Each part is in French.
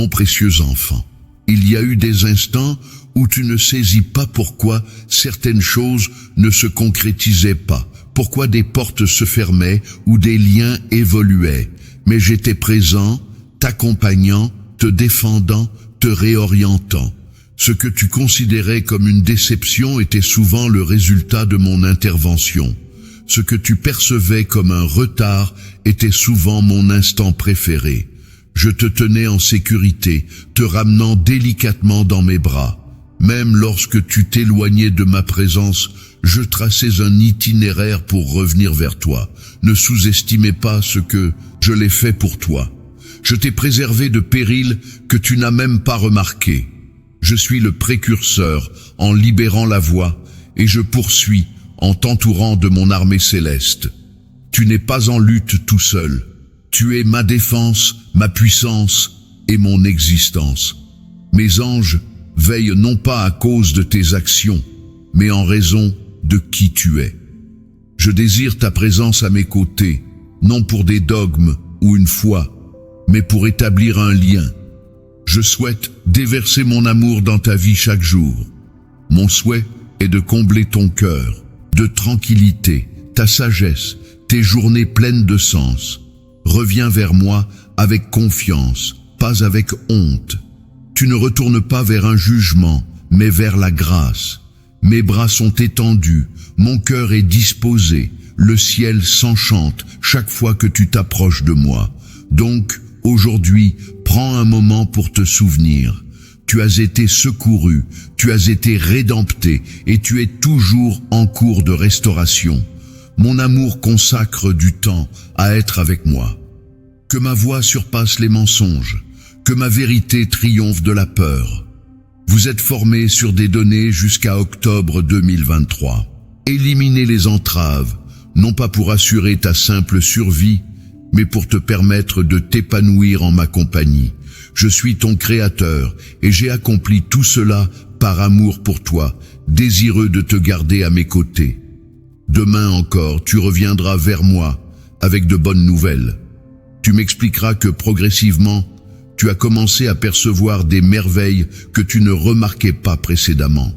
mon précieux enfant. Il y a eu des instants où tu ne saisis pas pourquoi certaines choses ne se concrétisaient pas, pourquoi des portes se fermaient ou des liens évoluaient. Mais j'étais présent, t'accompagnant, te défendant, te réorientant. Ce que tu considérais comme une déception était souvent le résultat de mon intervention. Ce que tu percevais comme un retard était souvent mon instant préféré. Je te tenais en sécurité, te ramenant délicatement dans mes bras. Même lorsque tu t'éloignais de ma présence, je traçais un itinéraire pour revenir vers toi. Ne sous-estimez pas ce que je l'ai fait pour toi. Je t'ai préservé de périls que tu n'as même pas remarqués. Je suis le précurseur en libérant la voie et je poursuis en t'entourant de mon armée céleste. Tu n'es pas en lutte tout seul. Tu es ma défense, ma puissance et mon existence. Mes anges veillent non pas à cause de tes actions, mais en raison de qui tu es. Je désire ta présence à mes côtés, non pour des dogmes ou une foi, mais pour établir un lien. Je souhaite déverser mon amour dans ta vie chaque jour. Mon souhait est de combler ton cœur de tranquillité, ta sagesse, tes journées pleines de sens. Reviens vers moi avec confiance, pas avec honte. Tu ne retournes pas vers un jugement, mais vers la grâce. Mes bras sont étendus, mon cœur est disposé, le ciel s'enchante chaque fois que tu t'approches de moi. Donc, aujourd'hui, prends un moment pour te souvenir. Tu as été secouru, tu as été rédempté et tu es toujours en cours de restauration. Mon amour consacre du temps à être avec moi. Que ma voix surpasse les mensonges, que ma vérité triomphe de la peur. Vous êtes formés sur des données jusqu'à octobre 2023. Éliminez les entraves, non pas pour assurer ta simple survie, mais pour te permettre de t'épanouir en ma compagnie. Je suis ton créateur et j'ai accompli tout cela par amour pour toi, désireux de te garder à mes côtés. Demain encore, tu reviendras vers moi avec de bonnes nouvelles. Tu m'expliqueras que progressivement, tu as commencé à percevoir des merveilles que tu ne remarquais pas précédemment.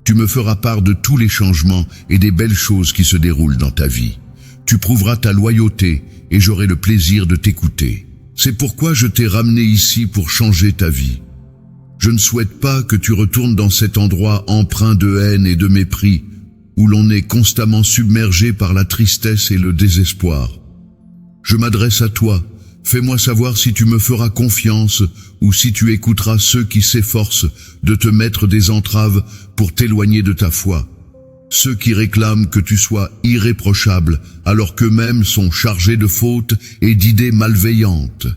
Tu me feras part de tous les changements et des belles choses qui se déroulent dans ta vie. Tu prouveras ta loyauté et j'aurai le plaisir de t'écouter. C'est pourquoi je t'ai ramené ici pour changer ta vie. Je ne souhaite pas que tu retournes dans cet endroit empreint de haine et de mépris, où l'on est constamment submergé par la tristesse et le désespoir. Je m'adresse à toi, fais-moi savoir si tu me feras confiance ou si tu écouteras ceux qui s'efforcent de te mettre des entraves pour t'éloigner de ta foi. Ceux qui réclament que tu sois irréprochable alors qu'eux-mêmes sont chargés de fautes et d'idées malveillantes.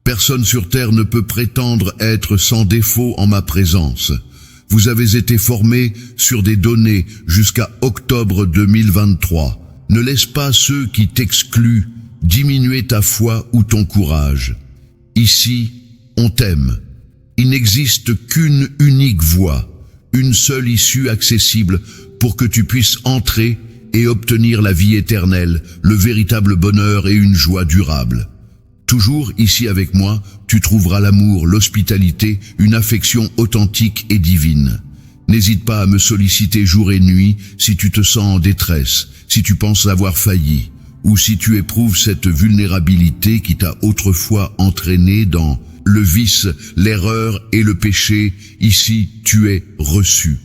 Personne sur terre ne peut prétendre être sans défaut en ma présence. Vous avez été formés sur des données jusqu'à octobre 2023. Ne laisse pas ceux qui t'excluent diminuer ta foi ou ton courage. Ici, on t'aime. Il n'existe qu'une unique voie, une seule issue accessible pour que tu puisses entrer et obtenir la vie éternelle, le véritable bonheur et une joie durable. Toujours ici avec moi, tu trouveras l'amour, l'hospitalité, une affection authentique et divine. N'hésite pas à me solliciter jour et nuit si tu te sens en détresse, si tu penses avoir failli, ou si tu éprouves cette vulnérabilité qui t'a autrefois entraîné dans le vice, l'erreur et le péché. Ici, tu es reçu.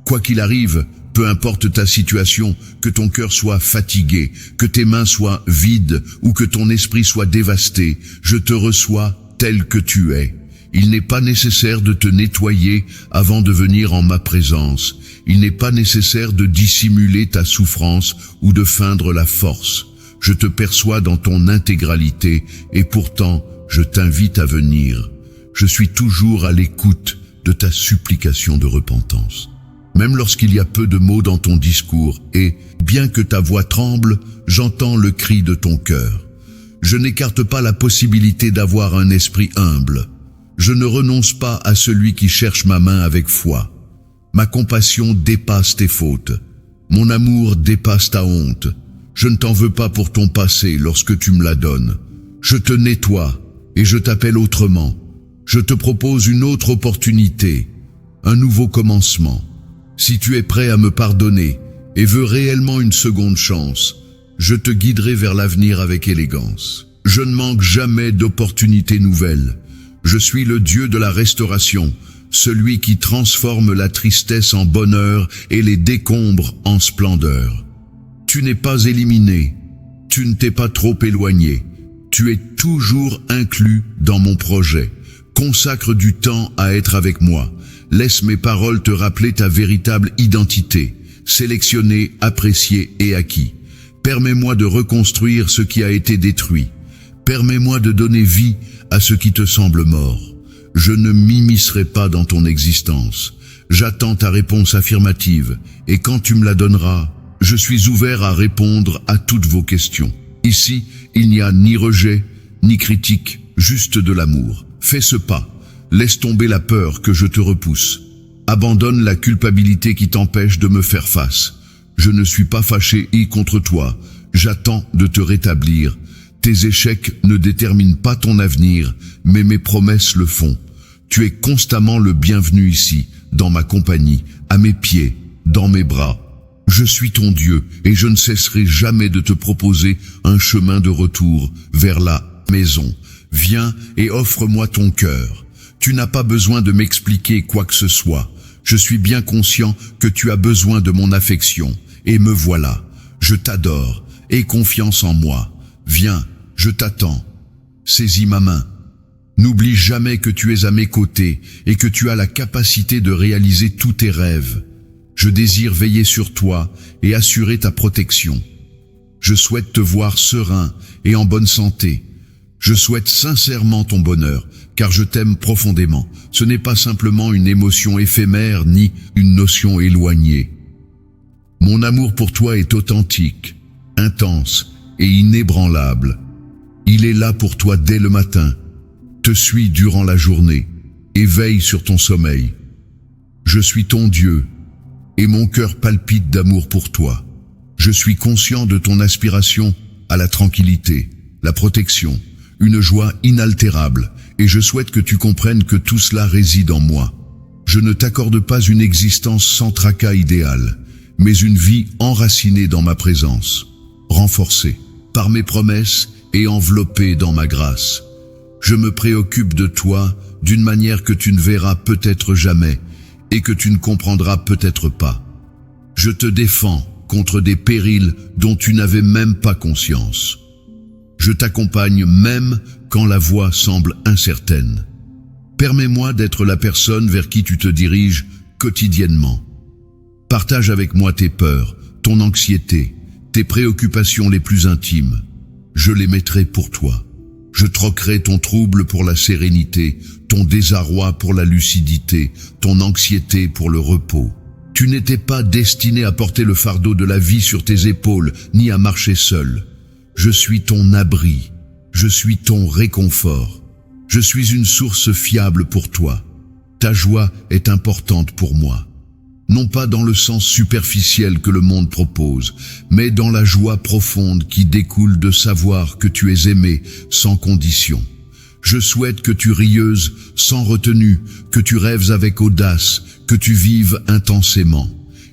Quoi qu'il arrive, peu importe ta situation, que ton cœur soit fatigué, que tes mains soient vides ou que ton esprit soit dévasté, je te reçois tel que tu es. Il n'est pas nécessaire de te nettoyer avant de venir en ma présence. Il n'est pas nécessaire de dissimuler ta souffrance ou de feindre la force. Je te perçois dans ton intégralité et pourtant je t'invite à venir. Je suis toujours à l'écoute de ta supplication de repentance. Même lorsqu'il y a peu de mots dans ton discours, et, bien que ta voix tremble, j'entends le cri de ton cœur. Je n'écarte pas la possibilité d'avoir un esprit humble. Je ne renonce pas à celui qui cherche ma main avec foi. Ma compassion dépasse tes fautes. Mon amour dépasse ta honte. Je ne t'en veux pas pour ton passé lorsque tu me la donnes. Je te nettoie et je t'appelle autrement. Je te propose une autre opportunité, un nouveau commencement. Si tu es prêt à me pardonner et veux réellement une seconde chance, je te guiderai vers l'avenir avec élégance. Je ne manque jamais d'opportunités nouvelles. Je suis le Dieu de la restauration, celui qui transforme la tristesse en bonheur et les décombres en splendeur. Tu n'es pas éliminé, tu ne t'es pas trop éloigné, tu es toujours inclus dans mon projet. Consacre du temps à être avec moi. Laisse mes paroles te rappeler ta véritable identité, sélectionnée, appréciée et acquis. Permets-moi de reconstruire ce qui a été détruit. Permets-moi de donner vie à ce qui te semble mort. Je ne m'immiscerai pas dans ton existence. J'attends ta réponse affirmative, et quand tu me la donneras, je suis ouvert à répondre à toutes vos questions. Ici, il n'y a ni rejet, ni critique, juste de l'amour. Fais ce pas, laisse tomber la peur que je te repousse. Abandonne la culpabilité qui t'empêche de me faire face. Je ne suis pas fâché contre toi, j'attends de te rétablir. Tes échecs ne déterminent pas ton avenir, mais mes promesses le font. Tu es constamment le bienvenu ici, dans ma compagnie, à mes pieds, dans mes bras. Je suis ton Dieu et je ne cesserai jamais de te proposer un chemin de retour vers la maison. Viens et offre-moi ton cœur. Tu n'as pas besoin de m'expliquer quoi que ce soit. Je suis bien conscient que tu as besoin de mon affection. Et me voilà. Je t'adore. Aie confiance en moi. Viens, je t'attends. Saisis ma main. N'oublie jamais que tu es à mes côtés et que tu as la capacité de réaliser tous tes rêves. Je désire veiller sur toi et assurer ta protection. Je souhaite te voir serein et en bonne santé. Je souhaite sincèrement ton bonheur, car je t'aime profondément. Ce n'est pas simplement une émotion éphémère ni une notion éloignée. Mon amour pour toi est authentique, intense et inébranlable. Il est là pour toi dès le matin, te suit durant la journée et veille sur ton sommeil. Je suis ton Dieu et mon cœur palpite d'amour pour toi. Je suis conscient de ton aspiration à la tranquillité, la protection, une joie inaltérable, et je souhaite que tu comprennes que tout cela réside en moi. Je ne t'accorde pas une existence sans tracas idéal, mais une vie enracinée dans ma présence, renforcée par mes promesses et enveloppée dans ma grâce. Je me préoccupe de toi d'une manière que tu ne verras peut-être jamais et que tu ne comprendras peut-être pas. Je te défends contre des périls dont tu n'avais même pas conscience. Je t'accompagne même quand la voie semble incertaine. Permets-moi d'être la personne vers qui tu te diriges quotidiennement. Partage avec moi tes peurs, ton anxiété, tes préoccupations les plus intimes. Je les mettrai pour toi. Je troquerai ton trouble pour la sérénité, ton désarroi pour la lucidité, ton anxiété pour le repos. Tu n'étais pas destiné à porter le fardeau de la vie sur tes épaules, ni à marcher seul. Je suis ton abri, je suis ton réconfort. Je suis une source fiable pour toi. Ta joie est importante pour moi. Non pas dans le sens superficiel que le monde propose, mais dans la joie profonde qui découle de savoir que tu es aimé sans condition. Je souhaite que tu rieuses sans retenue, que tu rêves avec audace, que tu vives intensément.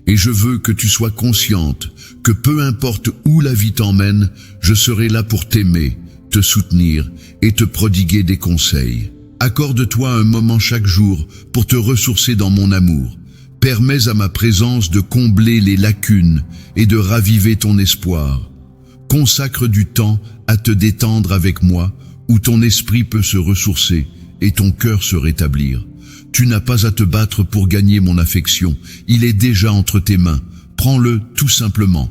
Et je veux que tu sois consciente que peu importe où la vie t'emmène, je serai là pour t'aimer, te soutenir et te prodiguer des conseils. Accorde-toi un moment chaque jour pour te ressourcer dans mon amour. Permets à ma présence de combler les lacunes et de raviver ton espoir. Consacre du temps à te détendre avec moi, où ton esprit peut se ressourcer et ton cœur se rétablir. Tu n'as pas à te battre pour gagner mon affection, il est déjà entre tes mains. Prends-le tout simplement,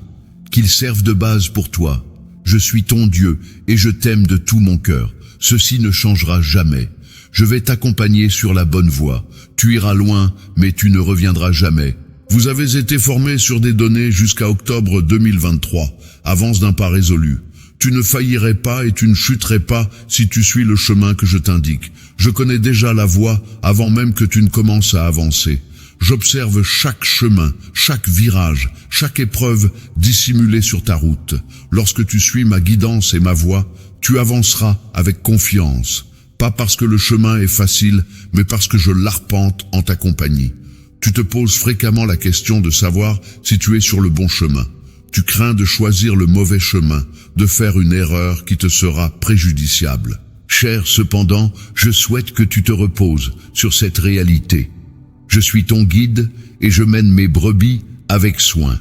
qu'il serve de base pour toi. Je suis ton Dieu et je t'aime de tout mon cœur. Ceci ne changera jamais. Je vais t'accompagner sur la bonne voie. Tu iras loin, mais tu ne reviendras jamais. Vous avez été formé sur des données jusqu'à octobre 2023, avance d'un pas résolu. Tu ne faillirais pas et tu ne chuterais pas si tu suis le chemin que je t'indique. Je connais déjà la voie avant même que tu ne commences à avancer. J'observe chaque chemin, chaque virage, chaque épreuve dissimulée sur ta route. Lorsque tu suis ma guidance et ma voie, tu avanceras avec confiance. Pas parce que le chemin est facile, mais parce que je l'arpente en ta compagnie. Tu te poses fréquemment la question de savoir si tu es sur le bon chemin. Tu crains de choisir le mauvais chemin, de faire une erreur qui te sera préjudiciable. Cher, cependant, je souhaite que tu te reposes sur cette réalité. Je suis ton guide et je mène mes brebis avec soin.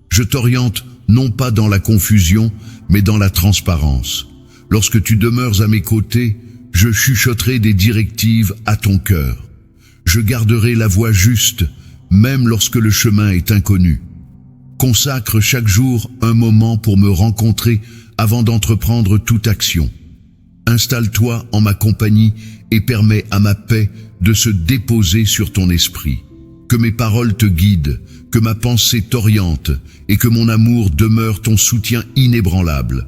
Je t'oriente non pas dans la confusion, mais dans la transparence. Lorsque tu demeures à mes côtés, je chuchoterai des directives à ton cœur. Je garderai la voie juste, même lorsque le chemin est inconnu. Consacre chaque jour un moment pour me rencontrer avant d'entreprendre toute action. Installe-toi en ma compagnie et permets à ma paix de se déposer sur ton esprit. Que mes paroles te guident, que ma pensée t'oriente et que mon amour demeure ton soutien inébranlable.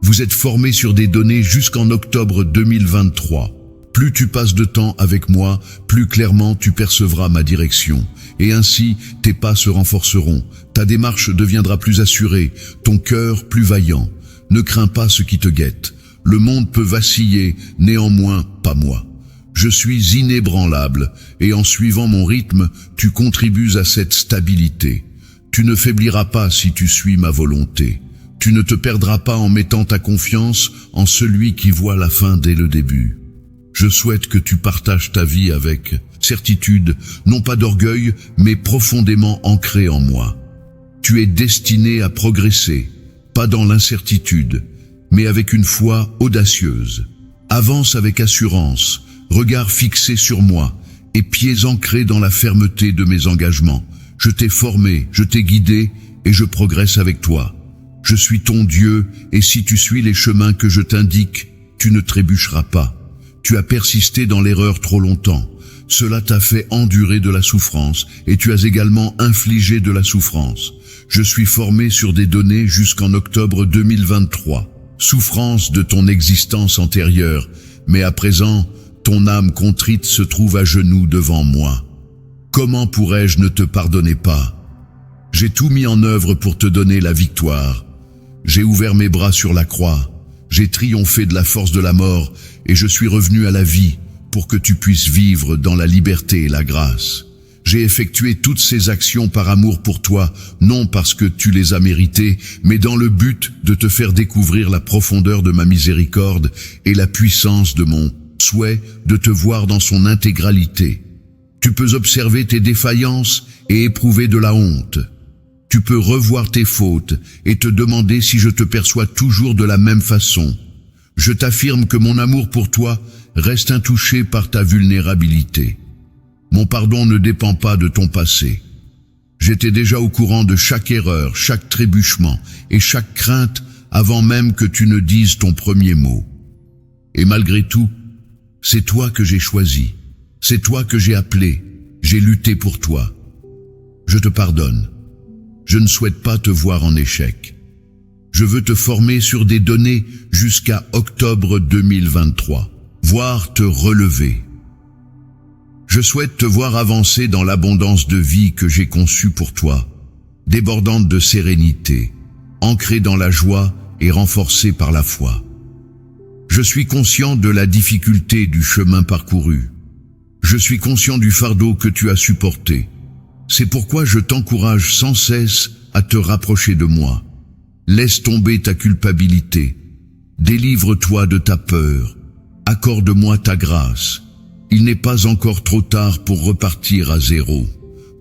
Vous êtes formés sur des données jusqu'en octobre 2023. Plus tu passes de temps avec moi, plus clairement tu percevras ma direction. Et ainsi, tes pas se renforceront, ta démarche deviendra plus assurée, ton cœur plus vaillant. Ne crains pas ce qui te guette. Le monde peut vaciller, néanmoins pas moi. Je suis inébranlable, et en suivant mon rythme, tu contribues à cette stabilité. Tu ne faibliras pas si tu suis ma volonté. Tu ne te perdras pas en mettant ta confiance en celui qui voit la fin dès le début. Je souhaite que tu partages ta vie avec certitude, non pas d'orgueil, mais profondément ancré en moi. Tu es destiné à progresser, pas dans l'incertitude, mais avec une foi audacieuse. Avance avec assurance, regard fixé sur moi, et pieds ancrés dans la fermeté de mes engagements. Je t'ai formé, je t'ai guidé, et je progresse avec toi. Je suis ton Dieu, et si tu suis les chemins que je t'indique, tu ne trébucheras pas. Tu as persisté dans l'erreur trop longtemps. Cela t'a fait endurer de la souffrance, et tu as également infligé de la souffrance. Je suis formé sur des données jusqu'en octobre 2023. Souffrance de ton existence antérieure, mais à présent, ton âme contrite se trouve à genoux devant moi. Comment pourrais-je ne te pardonner pas? J'ai tout mis en œuvre pour te donner la victoire. J'ai ouvert mes bras sur la croix. J'ai triomphé de la force de la mort et je suis revenu à la vie pour que tu puisses vivre dans la liberté et la grâce. J'ai effectué toutes ces actions par amour pour toi, non parce que tu les as méritées, mais dans le but de te faire découvrir la profondeur de ma miséricorde et la puissance de mon souhait de te voir dans son intégralité. Tu peux observer tes défaillances et éprouver de la honte. Tu peux revoir tes fautes et te demander si je te perçois toujours de la même façon. Je t'affirme que mon amour pour toi reste intouché par ta vulnérabilité. Mon pardon ne dépend pas de ton passé. J'étais déjà au courant de chaque erreur, chaque trébuchement et chaque crainte avant même que tu ne dises ton premier mot. Et malgré tout, c'est toi que j'ai choisi, c'est toi que j'ai appelé, j'ai lutté pour toi. Je te pardonne. Je ne souhaite pas te voir en échec. Je veux te former sur des données jusqu'à octobre 2023, voire te relever. Je souhaite te voir avancer dans l'abondance de vie que j'ai conçue pour toi, débordante de sérénité, ancrée dans la joie et renforcée par la foi. Je suis conscient de la difficulté du chemin parcouru. Je suis conscient du fardeau que tu as supporté. C'est pourquoi je t'encourage sans cesse à te rapprocher de moi. Laisse tomber ta culpabilité. Délivre-toi de ta peur. Accorde-moi ta grâce. Il n'est pas encore trop tard pour repartir à zéro.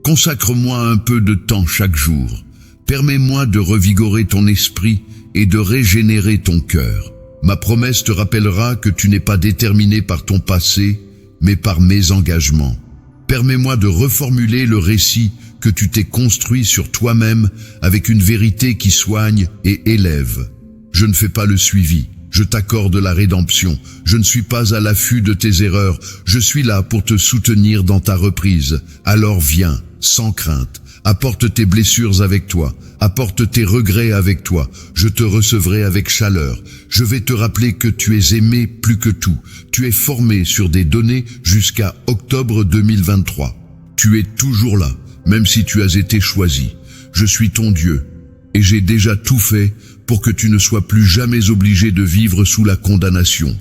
Consacre-moi un peu de temps chaque jour. Permets-moi de revigorer ton esprit et de régénérer ton cœur. Ma promesse te rappellera que tu n'es pas déterminé par ton passé, mais par mes engagements. Permets-moi de reformuler le récit que tu t'es construit sur toi-même avec une vérité qui soigne et élève. Je ne fais pas le suivi, je t'accorde la rédemption. Je ne suis pas à l'affût de tes erreurs, je suis là pour te soutenir dans ta reprise. Alors viens, sans crainte, apporte tes blessures avec toi, apporte tes regrets avec toi, je te recevrai avec chaleur. Je vais te rappeler que tu es aimé plus que tout. Tu es formé sur des données jusqu'à octobre 2023. Tu es toujours là, même si tu as été choisi. Je suis ton Dieu, et j'ai déjà tout fait pour que tu ne sois plus jamais obligé de vivre sous la condamnation.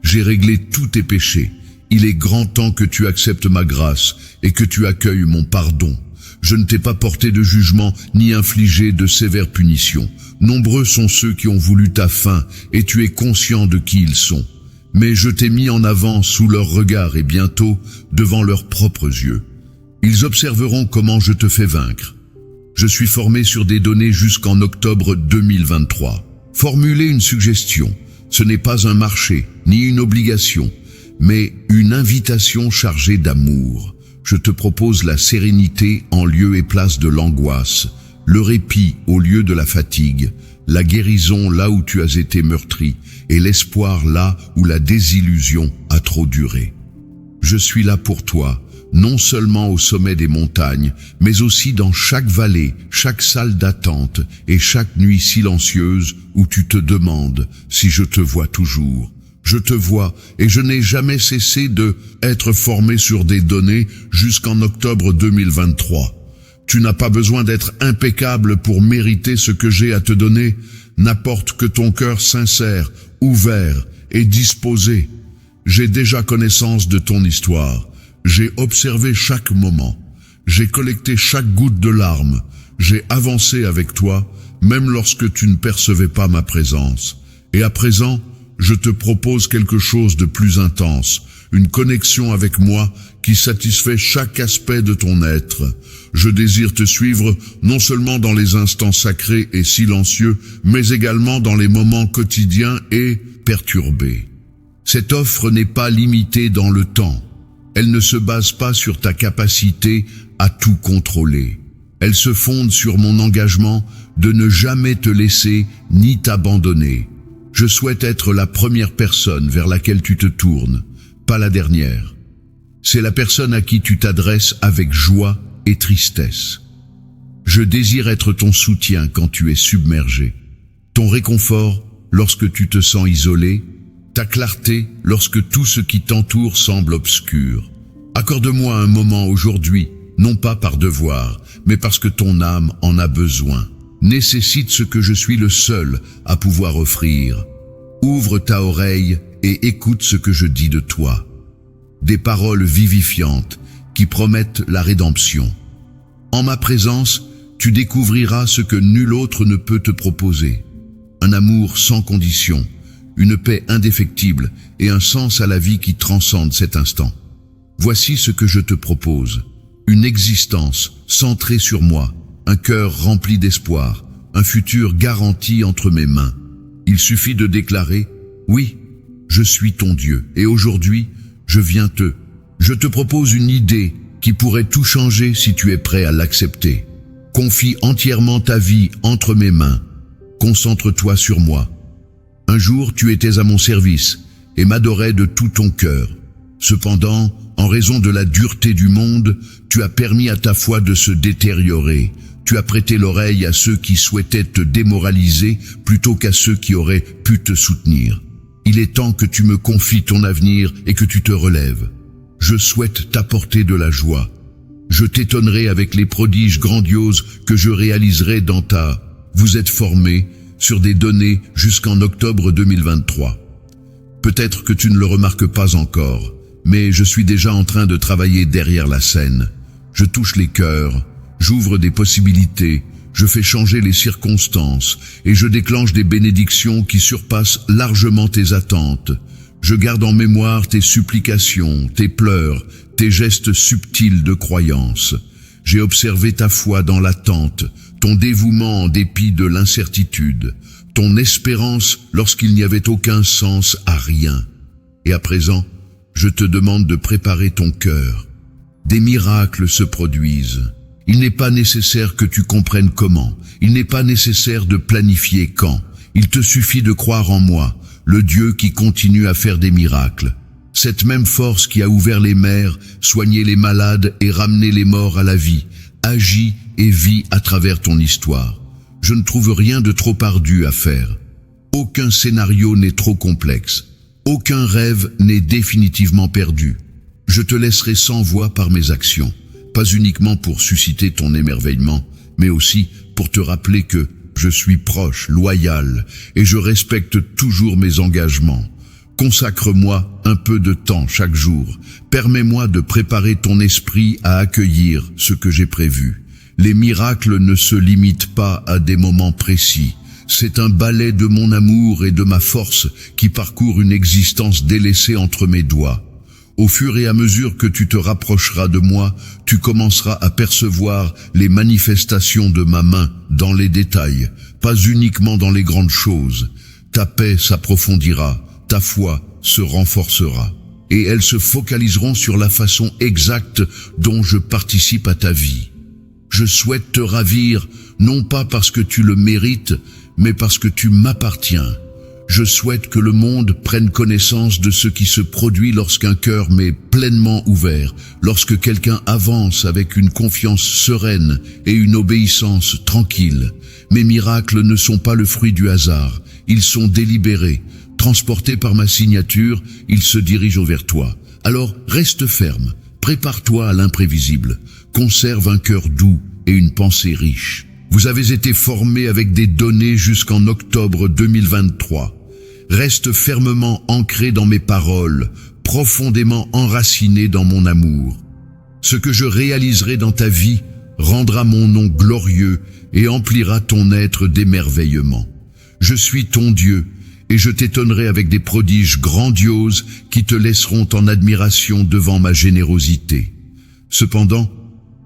J'ai réglé tous tes péchés. Il est grand temps que tu acceptes ma grâce et que tu accueilles mon pardon. Je ne t'ai pas porté de jugement ni infligé de sévères punitions. Nombreux sont ceux qui ont voulu ta fin et tu es conscient de qui ils sont. Mais je t'ai mis en avant sous leur regard et bientôt devant leurs propres yeux. Ils observeront comment je te fais vaincre. Je suis formé sur des données jusqu'en octobre 2023. Formuler une suggestion, ce n'est pas un marché ni une obligation, mais une invitation chargée d'amour. Je te propose la sérénité en lieu et place de l'angoisse, le répit au lieu de la fatigue, la guérison là où tu as été meurtri et l'espoir là où la désillusion a trop duré. Je suis là pour toi, non seulement au sommet des montagnes, mais aussi dans chaque vallée, chaque salle d'attente et chaque nuit silencieuse où tu te demandes si je te vois toujours. Je te vois et je n'ai jamais cessé de être formé sur des données jusqu'en octobre 2023. Tu n'as pas besoin d'être impeccable pour mériter ce que j'ai à te donner. N'apporte que ton cœur sincère, ouvert et disposé. J'ai déjà connaissance de ton histoire. J'ai observé chaque moment. J'ai collecté chaque goutte de larmes. J'ai avancé avec toi, même lorsque tu ne percevais pas ma présence. Et à présent, je te propose quelque chose de plus intense, une connexion avec moi qui satisfait chaque aspect de ton être. Je désire te suivre non seulement dans les instants sacrés et silencieux, mais également dans les moments quotidiens et perturbés. Cette offre n'est pas limitée dans le temps. Elle ne se base pas sur ta capacité à tout contrôler. Elle se fonde sur mon engagement de ne jamais te laisser ni t'abandonner. Je souhaite être la première personne vers laquelle tu te tournes, pas la dernière. C'est la personne à qui tu t'adresses avec joie et tristesse. Je désire être ton soutien quand tu es submergé, ton réconfort lorsque tu te sens isolé, ta clarté lorsque tout ce qui t'entoure semble obscur. Accorde-moi un moment aujourd'hui, non pas par devoir, mais parce que ton âme en a besoin. Nécessite ce que je suis le seul à pouvoir offrir. Ouvre ta oreille et écoute ce que je dis de toi. Des paroles vivifiantes qui promettent la rédemption. En ma présence, tu découvriras ce que nul autre ne peut te proposer. Un amour sans condition, une paix indéfectible et un sens à la vie qui transcende cet instant. Voici ce que je te propose. Une existence centrée sur moi, un cœur rempli d'espoir, un futur garanti entre mes mains. Il suffit de déclarer « Oui, je suis ton Dieu et aujourd'hui, je te propose une idée qui pourrait tout changer si tu es prêt à l'accepter. Confie entièrement ta vie entre mes mains. Concentre-toi sur moi. Un jour, tu étais à mon service et m'adorais de tout ton cœur. Cependant, en raison de la dureté du monde, tu as permis à ta foi de se détériorer. Tu as prêté l'oreille à ceux qui souhaitaient te démoraliser plutôt qu'à ceux qui auraient pu te soutenir. Il est temps que tu me confies ton avenir et que tu te relèves. Je souhaite t'apporter de la joie. Je t'étonnerai avec les prodiges grandioses que je réaliserai dans ta... Vous êtes formé sur des données jusqu'en octobre 2023. Peut-être que tu ne le remarques pas encore, mais je suis déjà en train de travailler derrière la scène. Je touche les cœurs, j'ouvre des possibilités, je fais changer les circonstances et je déclenche des bénédictions qui surpassent largement tes attentes. Je garde en mémoire tes supplications, tes pleurs, tes gestes subtils de croyance. J'ai observé ta foi dans l'attente, ton dévouement en dépit de l'incertitude, ton espérance lorsqu'il n'y avait aucun sens à rien. Et à présent, je te demande de préparer ton cœur. Des miracles se produisent. Il n'est pas nécessaire que tu comprennes comment, il n'est pas nécessaire de planifier quand. Il te suffit de croire en moi, le Dieu qui continue à faire des miracles. Cette même force qui a ouvert les mers, soigné les malades et ramené les morts à la vie, agit et vit à travers ton histoire. Je ne trouve rien de trop ardu à faire. Aucun scénario n'est trop complexe. Aucun rêve n'est définitivement perdu. Je te laisserai sans voix par mes actions, pas uniquement pour susciter ton émerveillement, mais aussi pour te rappeler que je suis proche, loyal, et je respecte toujours mes engagements. Consacre-moi un peu de temps chaque jour. Permets-moi de préparer ton esprit à accueillir ce que j'ai prévu. Les miracles ne se limitent pas à des moments précis. C'est un balai de mon amour et de ma force qui parcourt une existence délaissée entre mes doigts. Au fur et à mesure que tu te rapprocheras de moi, tu commenceras à percevoir les manifestations de ma main dans les détails, pas uniquement dans les grandes choses. Ta paix s'approfondira, ta foi se renforcera, et elles se focaliseront sur la façon exacte dont je participe à ta vie. Je souhaite te ravir, non pas parce que tu le mérites, mais parce que tu m'appartiens. Je souhaite que le monde prenne connaissance de ce qui se produit lorsqu'un cœur m'est pleinement ouvert, lorsque quelqu'un avance avec une confiance sereine et une obéissance tranquille. Mes miracles ne sont pas le fruit du hasard, ils sont délibérés. Transportés par ma signature, ils se dirigent vers toi. Alors reste ferme, prépare-toi à l'imprévisible, conserve un cœur doux et une pensée riche. Vous avez été formés avec des données jusqu'en octobre 2023. Reste fermement ancré dans mes paroles, profondément enraciné dans mon amour. Ce que je réaliserai dans ta vie rendra mon nom glorieux et emplira ton être d'émerveillement. Je suis ton Dieu, et je t'étonnerai avec des prodiges grandioses qui te laisseront en admiration devant ma générosité. Cependant,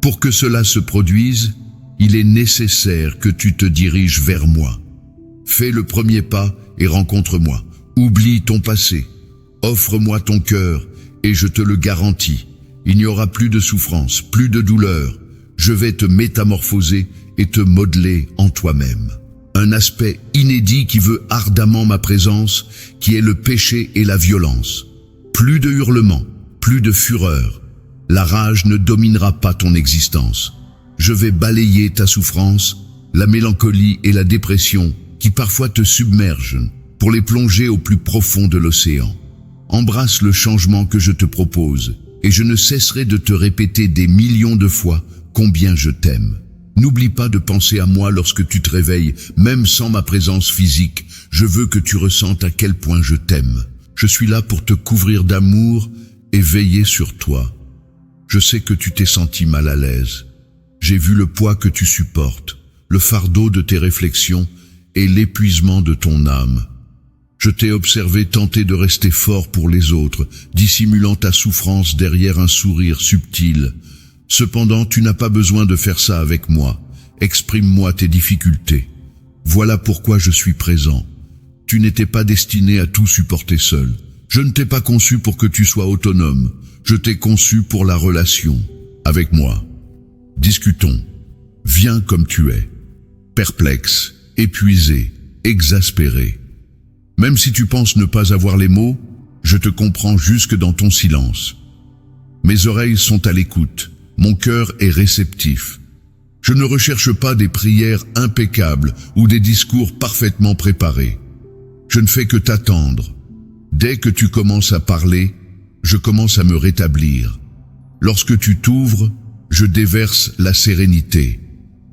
pour que cela se produise, il est nécessaire que tu te diriges vers moi. Fais le premier pas et rencontre-moi. Oublie ton passé. Offre-moi ton cœur et je te le garantis. Il n'y aura plus de souffrance, plus de douleur. Je vais te métamorphoser et te modeler en toi-même. Un aspect inédit qui veut ardemment ma présence, qui est le péché et la violence. Plus de hurlements, plus de fureur. La rage ne dominera pas ton existence. Je vais balayer ta souffrance, la mélancolie et la dépression qui parfois te submergent, pour les plonger au plus profond de l'océan. Embrasse le changement que je te propose, et je ne cesserai de te répéter des millions de fois combien je t'aime. N'oublie pas de penser à moi lorsque tu te réveilles, même sans ma présence physique. Je veux que tu ressentes à quel point je t'aime. Je suis là pour te couvrir d'amour et veiller sur toi. Je sais que tu t'es senti mal à l'aise. J'ai vu le poids que tu supportes, le fardeau de tes réflexions et l'épuisement de ton âme. Je t'ai observé tenter de rester fort pour les autres, dissimulant ta souffrance derrière un sourire subtil. Cependant, tu n'as pas besoin de faire ça avec moi. Exprime-moi tes difficultés. Voilà pourquoi je suis présent. Tu n'étais pas destiné à tout supporter seul. Je ne t'ai pas conçu pour que tu sois autonome. Je t'ai conçu pour la relation. Avec moi. Discutons. Viens comme tu es. Perplexe, épuisé, exaspéré. Même si tu penses ne pas avoir les mots, je te comprends jusque dans ton silence. Mes oreilles sont à l'écoute. Mon cœur est réceptif. Je ne recherche pas des prières impeccables ou des discours parfaitement préparés. Je ne fais que t'attendre. Dès que tu commences à parler, je commence à me rétablir. Lorsque tu t'ouvres, je déverse la sérénité.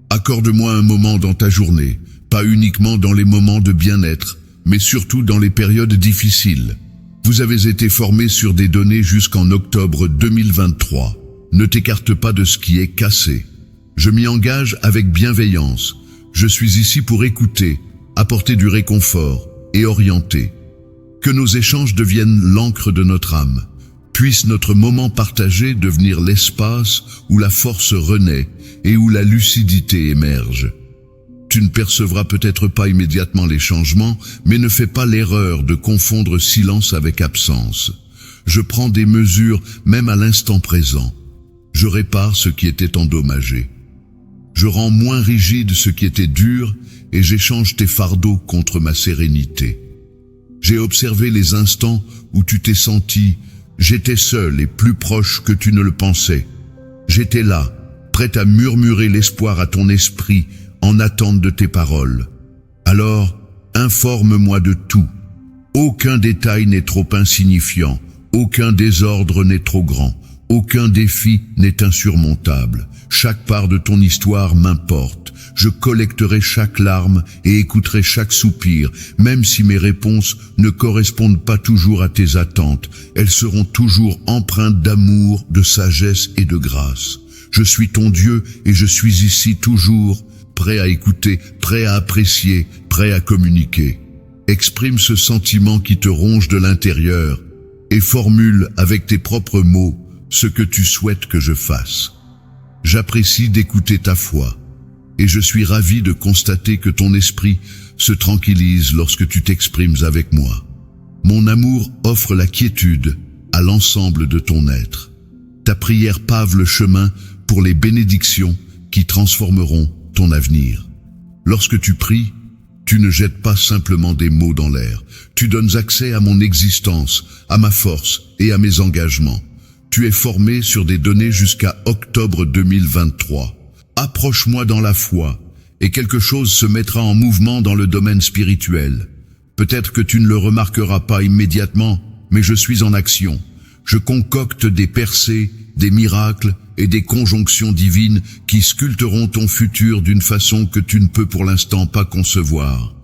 Accorde-moi un moment dans ta journée, pas uniquement dans les moments de bien-être, mais surtout dans les périodes difficiles. Vous avez été formés sur des données jusqu'en octobre 2023. Ne t'écarte pas de ce qui est cassé. Je m'y engage avec bienveillance. Je suis ici pour écouter, apporter du réconfort et orienter. Que nos échanges deviennent l'encre de notre âme. Puisse notre moment partagé devenir l'espace où la force renaît et où la lucidité émerge. Tu ne percevras peut-être pas immédiatement les changements, mais ne fais pas l'erreur de confondre silence avec absence. Je prends des mesures même à l'instant présent. Je répare ce qui était endommagé. Je rends moins rigide ce qui était dur et j'échange tes fardeaux contre ma sérénité. J'ai observé les instants où tu t'es senti, j'étais seul et plus proche que tu ne le pensais. J'étais là, prêt à murmurer l'espoir à ton esprit en attente de tes paroles. Alors, informe-moi de tout. Aucun détail n'est trop insignifiant, aucun désordre n'est trop grand. Aucun défi n'est insurmontable. Chaque part de ton histoire m'importe. Je collecterai chaque larme et écouterai chaque soupir, même si mes réponses ne correspondent pas toujours à tes attentes. Elles seront toujours empreintes d'amour, de sagesse et de grâce. Je suis ton Dieu et je suis ici toujours, prêt à écouter, prêt à apprécier, prêt à communiquer. Exprime ce sentiment qui te ronge de l'intérieur et formule avec tes propres mots ce que tu souhaites que je fasse. J'apprécie d'écouter ta foi et je suis ravi de constater que ton esprit se tranquillise lorsque tu t'exprimes avec moi. Mon amour offre la quiétude à l'ensemble de ton être. Ta prière pave le chemin pour les bénédictions qui transformeront ton avenir. Lorsque tu pries, tu ne jettes pas simplement des mots dans l'air. Tu donnes accès à mon existence, à ma force et à mes engagements. Tu es formé sur des données jusqu'à octobre 2023. Approche-moi dans la foi et quelque chose se mettra en mouvement dans le domaine spirituel. Peut-être que tu ne le remarqueras pas immédiatement, mais je suis en action. Je concocte des percées, des miracles et des conjonctions divines qui sculpteront ton futur d'une façon que tu ne peux pour l'instant pas concevoir.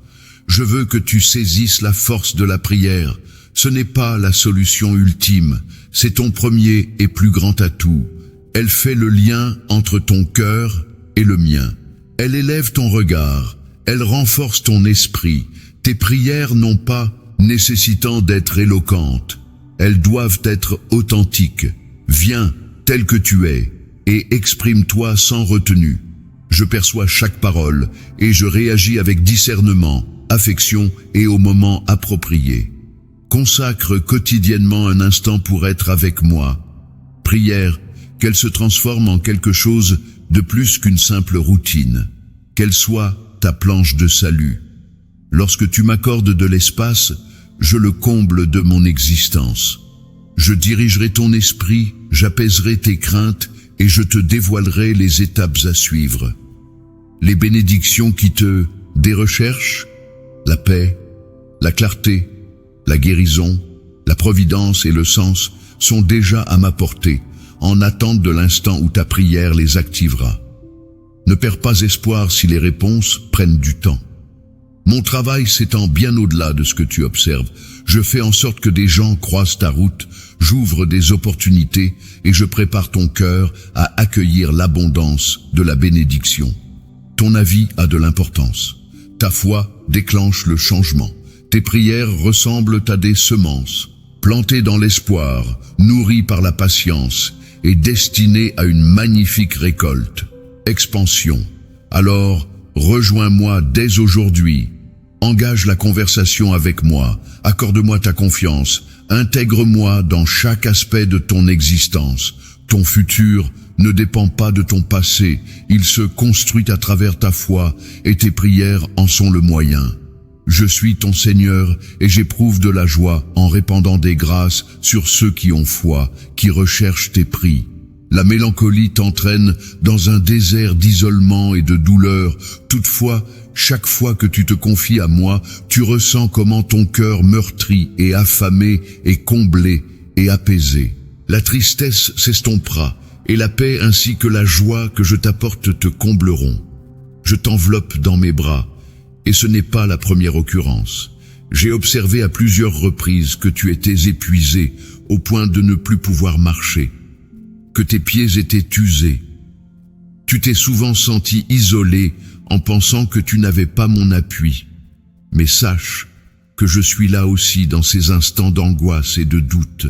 Je veux que tu saisisses la force de la prière. Ce n'est pas la solution ultime, c'est ton premier et plus grand atout. Elle fait le lien entre ton cœur et le mien. Elle élève ton regard, elle renforce ton esprit. Tes prières n'ont pas nécessitant d'être éloquentes. Elles doivent être authentiques. Viens tel que tu es et exprime-toi sans retenue. Je perçois chaque parole et je réagis avec discernement, affection et au moment approprié. Consacre quotidiennement un instant pour être avec moi. Prière, qu'elle se transforme en quelque chose de plus qu'une simple routine. Qu'elle soit ta planche de salut. Lorsque tu m'accordes de l'espace, je le comble de mon existence. Je dirigerai ton esprit, j'apaiserai tes craintes et je te dévoilerai les étapes à suivre. Les bénédictions qui te dérecherchent, la paix, la clarté, la guérison, la providence et le sens sont déjà à ma portée, en attente de l'instant où ta prière les activera. Ne perds pas espoir si les réponses prennent du temps. Mon travail s'étend bien au-delà de ce que tu observes. Je fais en sorte que des gens croisent ta route, j'ouvre des opportunités et je prépare ton cœur à accueillir l'abondance de la bénédiction. Ton avis a de l'importance. Ta foi déclenche le changement. Tes prières ressemblent à des semences, plantées dans l'espoir, nourries par la patience et destinées à une magnifique récolte. Expansion. Alors, rejoins-moi dès aujourd'hui. Engage la conversation avec moi, accorde-moi ta confiance, intègre-moi dans chaque aspect de ton existence. Ton futur ne dépend pas de ton passé, il se construit à travers ta foi et tes prières en sont le moyen. Je suis ton Seigneur et j'éprouve de la joie en répandant des grâces sur ceux qui ont foi, qui recherchent tes prix. La mélancolie t'entraîne dans un désert d'isolement et de douleur. Toutefois, chaque fois que tu te confies à moi, tu ressens comment ton cœur meurtri et affamé est comblé et apaisé. La tristesse s'estompera et la paix ainsi que la joie que je t'apporte te combleront. Je t'enveloppe dans mes bras et ce n'est pas la première occurrence. J'ai observé à plusieurs reprises que tu étais épuisé au point de ne plus pouvoir marcher, que tes pieds étaient usés. Tu t'es souvent senti isolé en pensant que tu n'avais pas mon appui. Mais sache que je suis là aussi dans ces instants d'angoisse et de doute.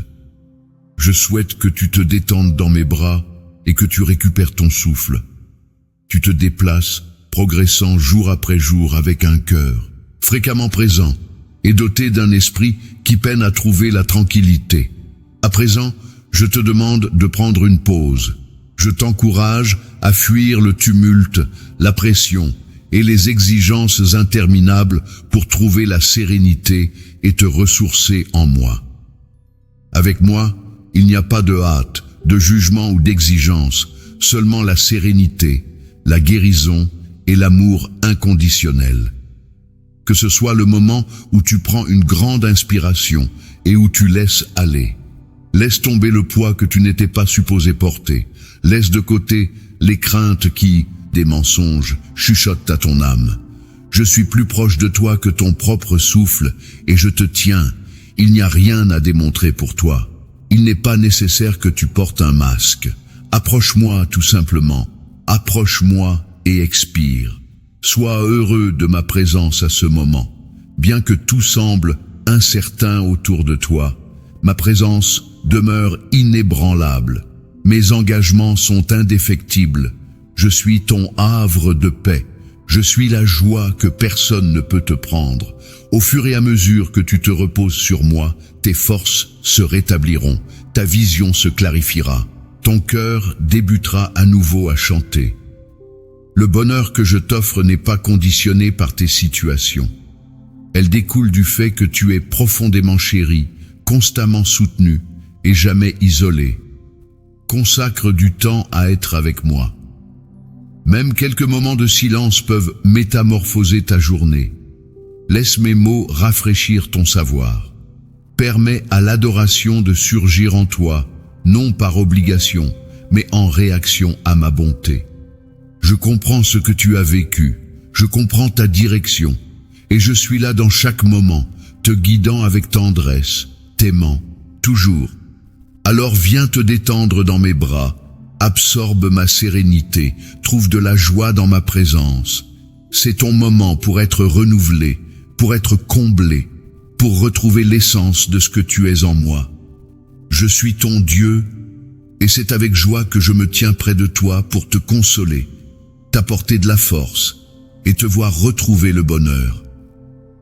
Je souhaite que tu te détendes dans mes bras et que tu récupères ton souffle. Tu te déplaces, progressant jour après jour avec un cœur fréquemment présent et doté d'un esprit qui peine à trouver la tranquillité. À présent, je te demande de prendre une pause. Je t'encourage à fuir le tumulte, la pression et les exigences interminables pour trouver la sérénité et te ressourcer en moi. Avec moi, il n'y a pas de hâte, de jugement ou d'exigence, seulement la sérénité, la guérison et l'amour inconditionnel. Que ce soit le moment où tu prends une grande inspiration et où tu laisses aller. Laisse tomber le poids que tu n'étais pas supposé porter. Laisse de côté les craintes qui des mensonges, chuchote à ton âme. Je suis plus proche de toi que ton propre souffle, et je te tiens. Il n'y a rien à démontrer pour toi. Il n'est pas nécessaire que tu portes un masque. Approche-moi tout simplement. Approche-moi et expire. Sois heureux de ma présence à ce moment. Bien que tout semble incertain autour de toi, ma présence demeure inébranlable. Mes engagements sont indéfectibles. Je suis ton havre de paix. Je suis la joie que personne ne peut te prendre. Au fur et à mesure que tu te reposes sur moi, tes forces se rétabliront, ta vision se clarifiera, ton cœur débutera à nouveau à chanter. Le bonheur que je t'offre n'est pas conditionné par tes situations. Elle découle du fait que tu es profondément chéri, constamment soutenu et jamais isolé. Consacre du temps à être avec moi. Même quelques moments de silence peuvent métamorphoser ta journée. Laisse mes mots rafraîchir ton savoir. Permets à l'adoration de surgir en toi, non par obligation, mais en réaction à ma bonté. Je comprends ce que tu as vécu, je comprends ta direction, et je suis là dans chaque moment, te guidant avec tendresse, t'aimant, toujours. Alors viens te détendre dans mes bras, absorbe ma sérénité, trouve de la joie dans ma présence. C'est ton moment pour être renouvelé, pour être comblé, pour retrouver l'essence de ce que tu es en moi. Je suis ton Dieu, et c'est avec joie que je me tiens près de toi pour te consoler, t'apporter de la force et te voir retrouver le bonheur.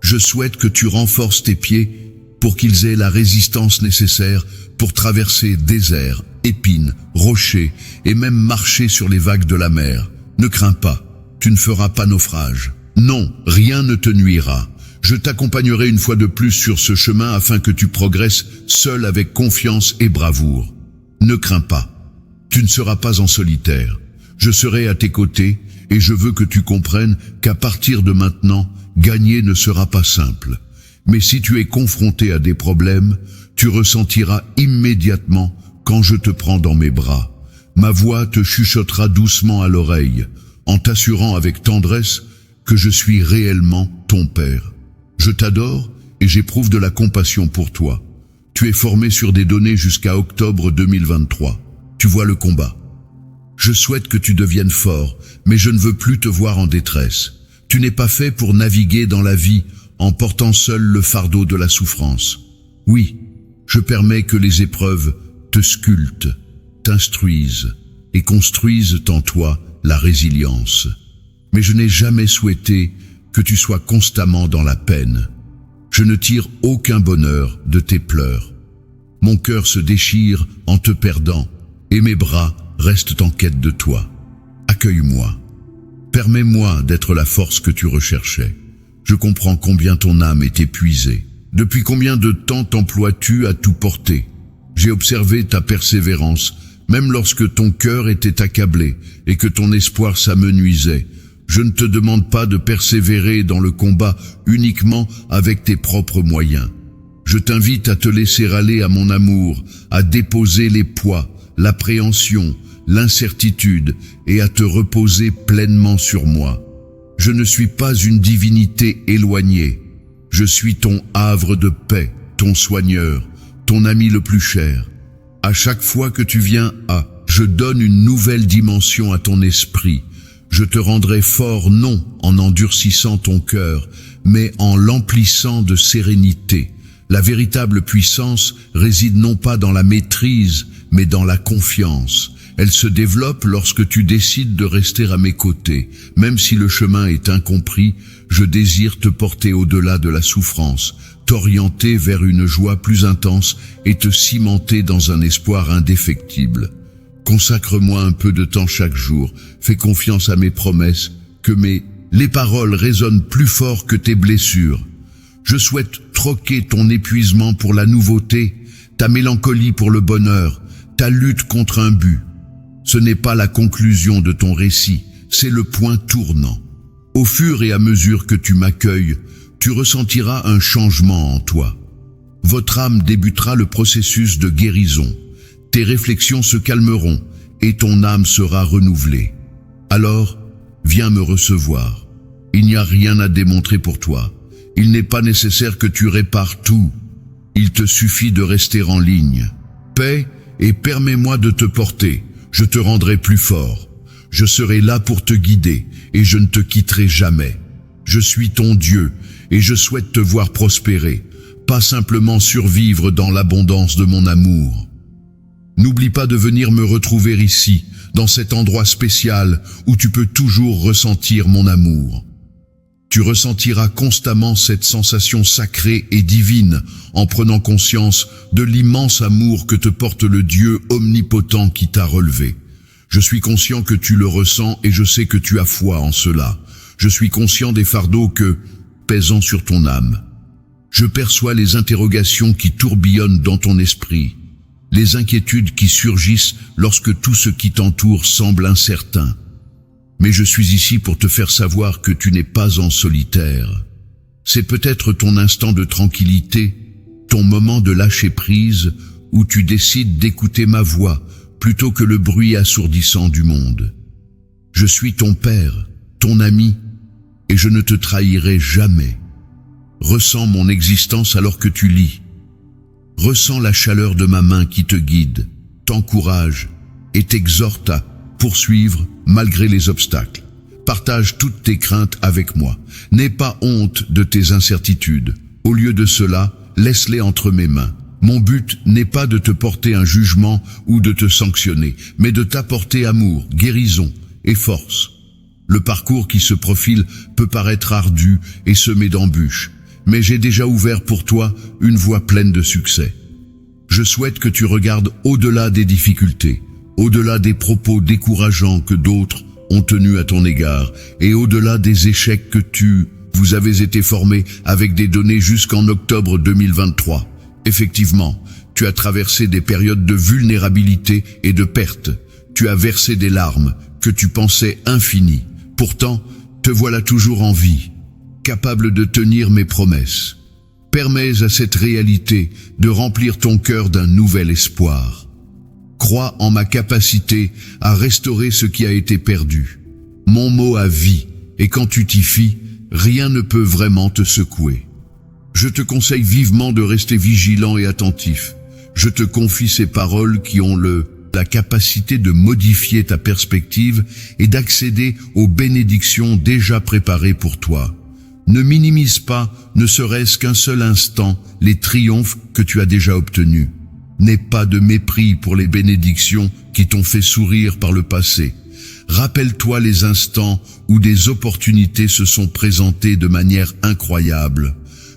Je souhaite que tu renforces tes pieds pour qu'ils aient la résistance nécessaire pour traverser déserts, épines, rochers et même marcher sur les vagues de la mer. Ne crains pas, tu ne feras pas naufrage. Non, rien ne te nuira. Je t'accompagnerai une fois de plus sur ce chemin afin que tu progresses seul avec confiance et bravoure. Ne crains pas, tu ne seras pas en solitaire. Je serai à tes côtés et je veux que tu comprennes qu'à partir de maintenant, gagner ne sera pas simple. Mais si tu es confronté à des problèmes, tu ressentiras immédiatement quand je te prends dans mes bras. Ma voix te chuchotera doucement à l'oreille, en t'assurant avec tendresse que je suis réellement ton Père. Je t'adore et j'éprouve de la compassion pour toi. Tu es formé sur des données jusqu'à octobre 2023. Tu vois le combat. Je souhaite que tu deviennes fort, mais je ne veux plus te voir en détresse. Tu n'es pas fait pour naviguer dans la vie en portant seul le fardeau de la souffrance. Oui, je permets que les épreuves te sculptent, t'instruisent et construisent en toi la résilience. Mais je n'ai jamais souhaité que tu sois constamment dans la peine. Je ne tire aucun bonheur de tes pleurs. Mon cœur se déchire en te perdant et mes bras restent en quête de toi. Accueille-moi. Permets-moi d'être la force que tu recherchais. Je comprends combien ton âme est épuisée. Depuis combien de temps t'emploies-tu à tout porter? J'ai observé ta persévérance, même lorsque ton cœur était accablé et que ton espoir s'amenuisait. Je ne te demande pas de persévérer dans le combat uniquement avec tes propres moyens. Je t'invite à te laisser aller à mon amour, à déposer les poids, l'appréhension, l'incertitude et à te reposer pleinement sur moi. Je ne suis pas une divinité éloignée. Je suis ton havre de paix, ton soigneur, ton ami le plus cher. À chaque fois que tu viens je donne une nouvelle dimension à ton esprit. Je te rendrai fort non en endurcissant ton cœur, mais en l'emplissant de sérénité. La véritable puissance réside non pas dans la maîtrise, mais dans la confiance. Elle se développe lorsque tu décides de rester à mes côtés. Même si le chemin est incompris, je désire te porter au-delà de la souffrance, t'orienter vers une joie plus intense et te cimenter dans un espoir indéfectible. Consacre-moi un peu de temps chaque jour, fais confiance à mes promesses, que les paroles résonnent plus fort que tes blessures. Je souhaite troquer ton épuisement pour la nouveauté, ta mélancolie pour le bonheur, ta lutte contre un but. Ce n'est pas la conclusion de ton récit, c'est le point tournant. Au fur et à mesure que tu m'accueilles, tu ressentiras un changement en toi. Votre âme débutera le processus de guérison. Tes réflexions se calmeront et ton âme sera renouvelée. Alors, Viens me recevoir. Il n'y a rien à démontrer pour toi. Il n'est pas nécessaire que tu répares tout. Il te suffit de rester en ligne. Paix et permets-moi de te porter. Je te rendrai plus fort. Je serai là pour te guider et je ne te quitterai jamais. Je suis ton Dieu et je souhaite te voir prospérer, pas simplement survivre dans l'abondance de mon amour. N'oublie pas de venir me retrouver ici, dans cet endroit spécial où tu peux toujours ressentir mon amour. Tu ressentiras constamment cette sensation sacrée et divine en prenant conscience de l'immense amour que te porte le Dieu omnipotent qui t'a relevé. Je suis conscient que tu le ressens et je sais que tu as foi en cela. Je suis conscient des fardeaux pesant sur ton âme. Je perçois les interrogations qui tourbillonnent dans ton esprit, les inquiétudes qui surgissent lorsque tout ce qui t'entoure semble incertain. Mais je suis ici pour te faire savoir que tu n'es pas en solitaire. C'est peut-être ton instant de tranquillité, ton moment de lâcher prise, où tu décides d'écouter ma voix plutôt que le bruit assourdissant du monde. Je suis ton Père, ton ami, et je ne te trahirai jamais. Ressens mon existence alors que tu lis. Ressens la chaleur de ma main qui te guide, t'encourage et t'exhorte à poursuivre malgré les obstacles. Partage toutes tes craintes avec moi. N'aie pas honte de tes incertitudes. Au lieu de cela, laisse-les entre mes mains. Mon but n'est pas de te porter un jugement ou de te sanctionner, mais de t'apporter amour, guérison et force. Le parcours qui se profile peut paraître ardu et semé d'embûches, mais j'ai déjà ouvert pour toi une voie pleine de succès. Je souhaite que tu regardes au-delà des difficultés, au-delà des propos décourageants que d'autres ont tenus à ton égard, et au-delà des échecs que vous avez été formés avec des données jusqu'en octobre 2023. Effectivement, tu as traversé des périodes de vulnérabilité et de perte. Tu as versé des larmes que tu pensais infinies. Pourtant, te voilà toujours en vie, capable de tenir mes promesses. Permets à cette réalité de remplir ton cœur d'un nouvel espoir. Crois en ma capacité à restaurer ce qui a été perdu. Mon mot a vie, et quand tu t'y fies, rien ne peut vraiment te secouer. Je te conseille vivement de rester vigilant et attentif. Je te confie ces paroles qui ont la capacité de modifier ta perspective et d'accéder aux bénédictions déjà préparées pour toi. Ne minimise pas, ne serait-ce qu'un seul instant, les triomphes que tu as déjà obtenus. N'aie pas de mépris pour les bénédictions qui t'ont fait sourire par le passé. Rappelle-toi les instants où des opportunités se sont présentées de manière incroyable.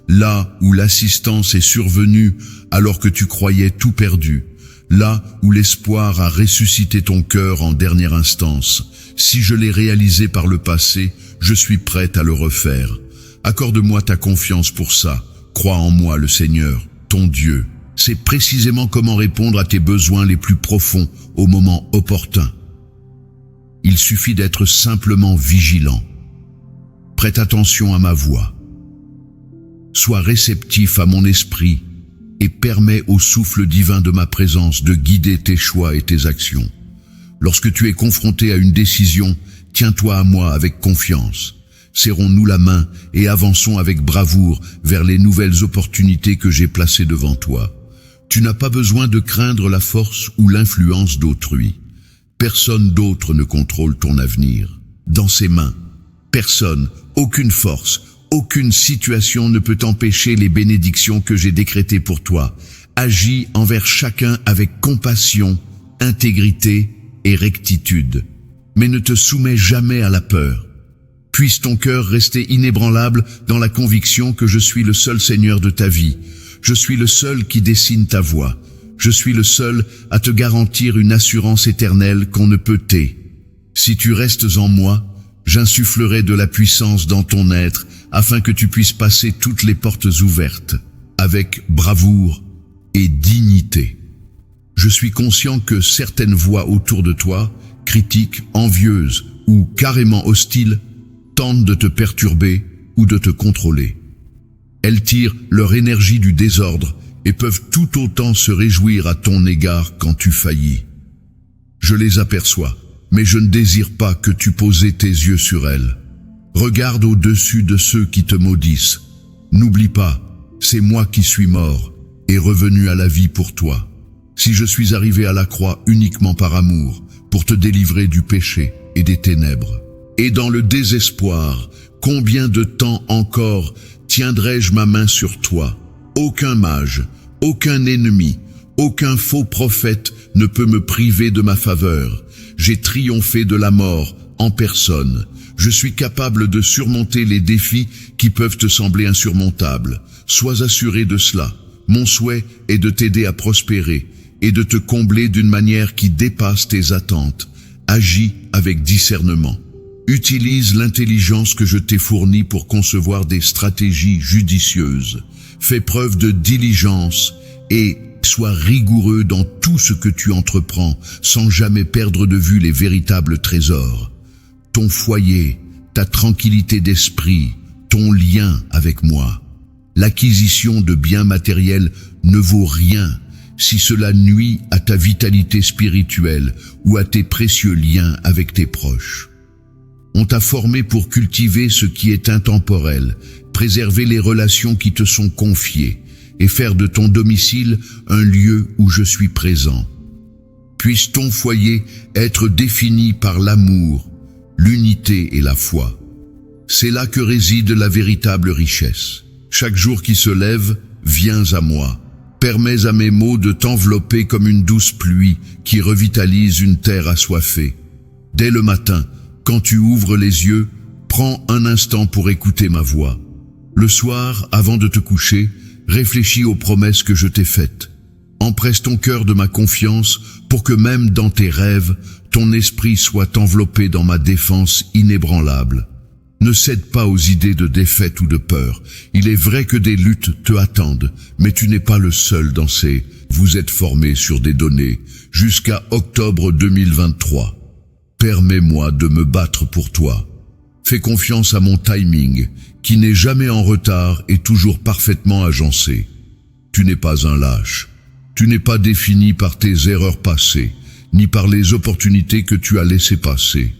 Là où l'assistance est survenue alors que tu croyais tout perdu. Là où l'espoir a ressuscité ton cœur en dernière instance. Si je l'ai réalisé par le passé, je suis prête à le refaire. Accorde-moi ta confiance pour ça. Crois en moi, le Seigneur, ton Dieu. C'est précisément comment répondre à tes besoins les plus profonds au moment opportun. Il suffit d'être simplement vigilant. Prête attention à ma voix. Sois réceptif à mon esprit et permets au souffle divin de ma présence de guider tes choix et tes actions. Lorsque tu es confronté à une décision, tiens-toi à moi avec confiance. Serrons-nous la main et avançons avec bravoure vers les nouvelles opportunités que j'ai placées devant toi. Tu n'as pas besoin de craindre la force ou l'influence d'autrui. Personne d'autre ne contrôle ton avenir. Dans ses mains, personne, aucune force, aucune situation ne peut empêcher les bénédictions que j'ai décrétées pour toi. Agis envers chacun avec compassion, intégrité et rectitude. Mais ne te soumets jamais à la peur. Puisse ton cœur rester inébranlable dans la conviction que je suis le seul Seigneur de ta vie. Je suis le seul qui dessine ta voie. Je suis le seul à te garantir une assurance éternelle qu'on ne peut t'aider. Si tu restes en moi, j'insufflerai de la puissance dans ton être afin que tu puisses passer toutes les portes ouvertes, avec bravoure et dignité. Je suis conscient que certaines voix autour de toi, critiques, envieuses ou carrément hostiles, tentent de te perturber ou de te contrôler. Elles tirent leur énergie du désordre et peuvent tout autant se réjouir à ton égard quand tu faillis. Je les aperçois, mais je ne désire pas que tu poses tes yeux sur elle. Regarde au-dessus de ceux qui te maudissent. N'oublie pas, c'est moi qui suis mort et revenu à la vie pour toi. Si je suis arrivé à la croix uniquement par amour, pour te délivrer du péché et des ténèbres. Et dans le désespoir, combien de temps encore tiendrai-je ma main sur toi? Aucun mage, aucun ennemi, aucun faux prophète ne peut me priver de ma faveur. J'ai triomphé de la mort en personne. Je suis capable de surmonter les défis qui peuvent te sembler insurmontables. Sois assuré de cela. Mon souhait est de t'aider à prospérer et de te combler d'une manière qui dépasse tes attentes. Agis avec discernement. Utilise l'intelligence que je t'ai fournie pour concevoir des stratégies judicieuses. Fais preuve de diligence et sois rigoureux dans tout ce que tu entreprends, sans jamais perdre de vue les véritables trésors. Ton foyer, ta tranquillité d'esprit, ton lien avec moi. L'acquisition de biens matériels ne vaut rien si cela nuit à ta vitalité spirituelle ou à tes précieux liens avec tes proches. On t'a formé pour cultiver ce qui est intemporel, préserver les relations qui te sont confiées et faire de ton domicile un lieu où je suis présent. Puisse ton foyer être défini par l'amour, l'unité et la foi. C'est là que réside la véritable richesse. Chaque jour qui se lève, viens à moi. Permets à mes mots de t'envelopper comme une douce pluie qui revitalise une terre assoiffée. Dès le matin, quand tu ouvres les yeux, prends un instant pour écouter ma voix. Le soir, avant de te coucher, réfléchis aux promesses que je t'ai faites. Empresse ton cœur de ma confiance pour que même dans tes rêves, ton esprit soit enveloppé dans ma défense inébranlable. Ne cède pas aux idées de défaite ou de peur. Il est vrai que des luttes te attendent, mais tu n'es pas le seul dans ces « vous êtes formé sur des données » jusqu'à octobre 2023. Permets-moi de me battre pour toi. Fais confiance à mon timing, qui n'est jamais en retard et toujours parfaitement agencé. Tu n'es pas un lâche. Tu n'es pas défini par tes erreurs passées, ni par les opportunités que tu as laissées passer.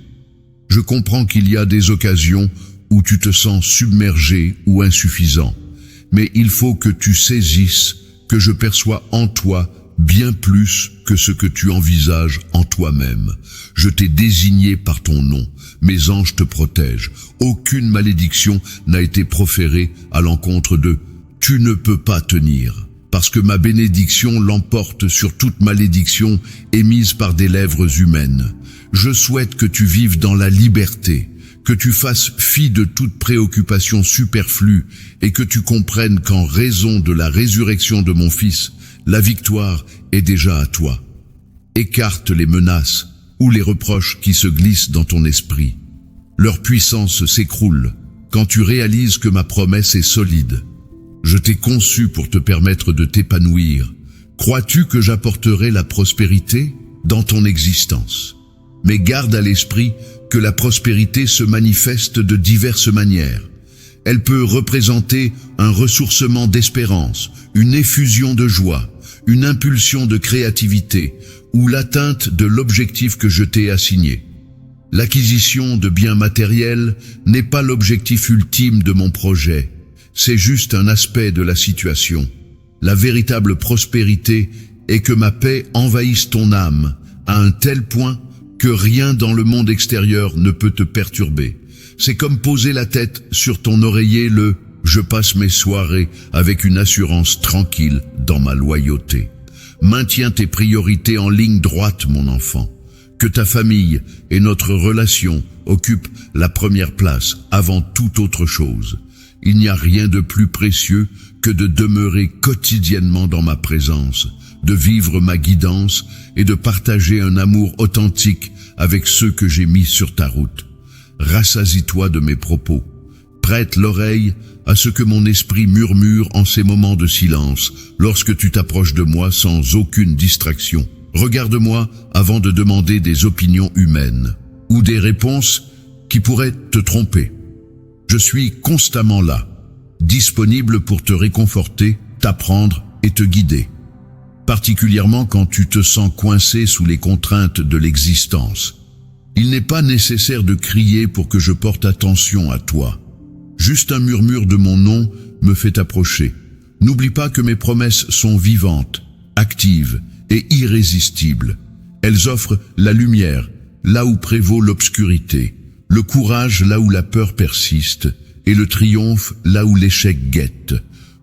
Je comprends qu'il y a des occasions où tu te sens submergé ou insuffisant, mais il faut que tu saisisses que je perçois en toi bien plus que ce que tu envisages en toi-même. Je t'ai désigné par ton nom, mes anges te protègent. Aucune malédiction n'a été proférée à l'encontre de « tu ne peux pas tenir ». Parce que ma bénédiction l'emporte sur toute malédiction émise par des lèvres humaines. Je souhaite que tu vives dans la liberté, que tu fasses fi de toute préoccupation superflue et que tu comprennes qu'en raison de la résurrection de mon Fils, la victoire est déjà à toi. Écarte les menaces ou les reproches qui se glissent dans ton esprit. Leur puissance s'écroule quand tu réalises que ma promesse est solide. Je t'ai conçu pour te permettre de t'épanouir. Crois-tu que j'apporterai la prospérité dans ton existence? Mais garde à l'esprit que la prospérité se manifeste de diverses manières. Elle peut représenter un ressourcement d'espérance, une effusion de joie, une impulsion de créativité ou l'atteinte de l'objectif que je t'ai assigné. L'acquisition de biens matériels n'est pas l'objectif ultime de mon projet. C'est juste un aspect de la situation. La véritable prospérité est que ma paix envahisse ton âme à un tel point que rien dans le monde extérieur ne peut te perturber. C'est comme poser la tête sur ton oreiller « Je passe mes soirées avec une assurance tranquille dans ma loyauté ». Maintiens tes priorités en ligne droite, mon enfant. Que ta famille et notre relation occupent la première place avant toute autre chose. Il n'y a rien de plus précieux que de demeurer quotidiennement dans ma présence, de vivre ma guidance et de partager un amour authentique avec ceux que j'ai mis sur ta route. Rassasie-toi de mes propos. Prête l'oreille à ce que mon esprit murmure en ces moments de silence, lorsque tu t'approches de moi sans aucune distraction. Regarde-moi avant de demander des opinions humaines ou des réponses qui pourraient te tromper. Je suis constamment là, disponible pour te réconforter, t'apprendre et te guider. Particulièrement quand tu te sens coincé sous les contraintes de l'existence. Il n'est pas nécessaire de crier pour que je porte attention à toi. Juste un murmure de mon nom me fait approcher. N'oublie pas que mes promesses sont vivantes, actives et irrésistibles. Elles offrent la lumière là où prévaut l'obscurité, le courage là où la peur persiste et le triomphe là où l'échec guette.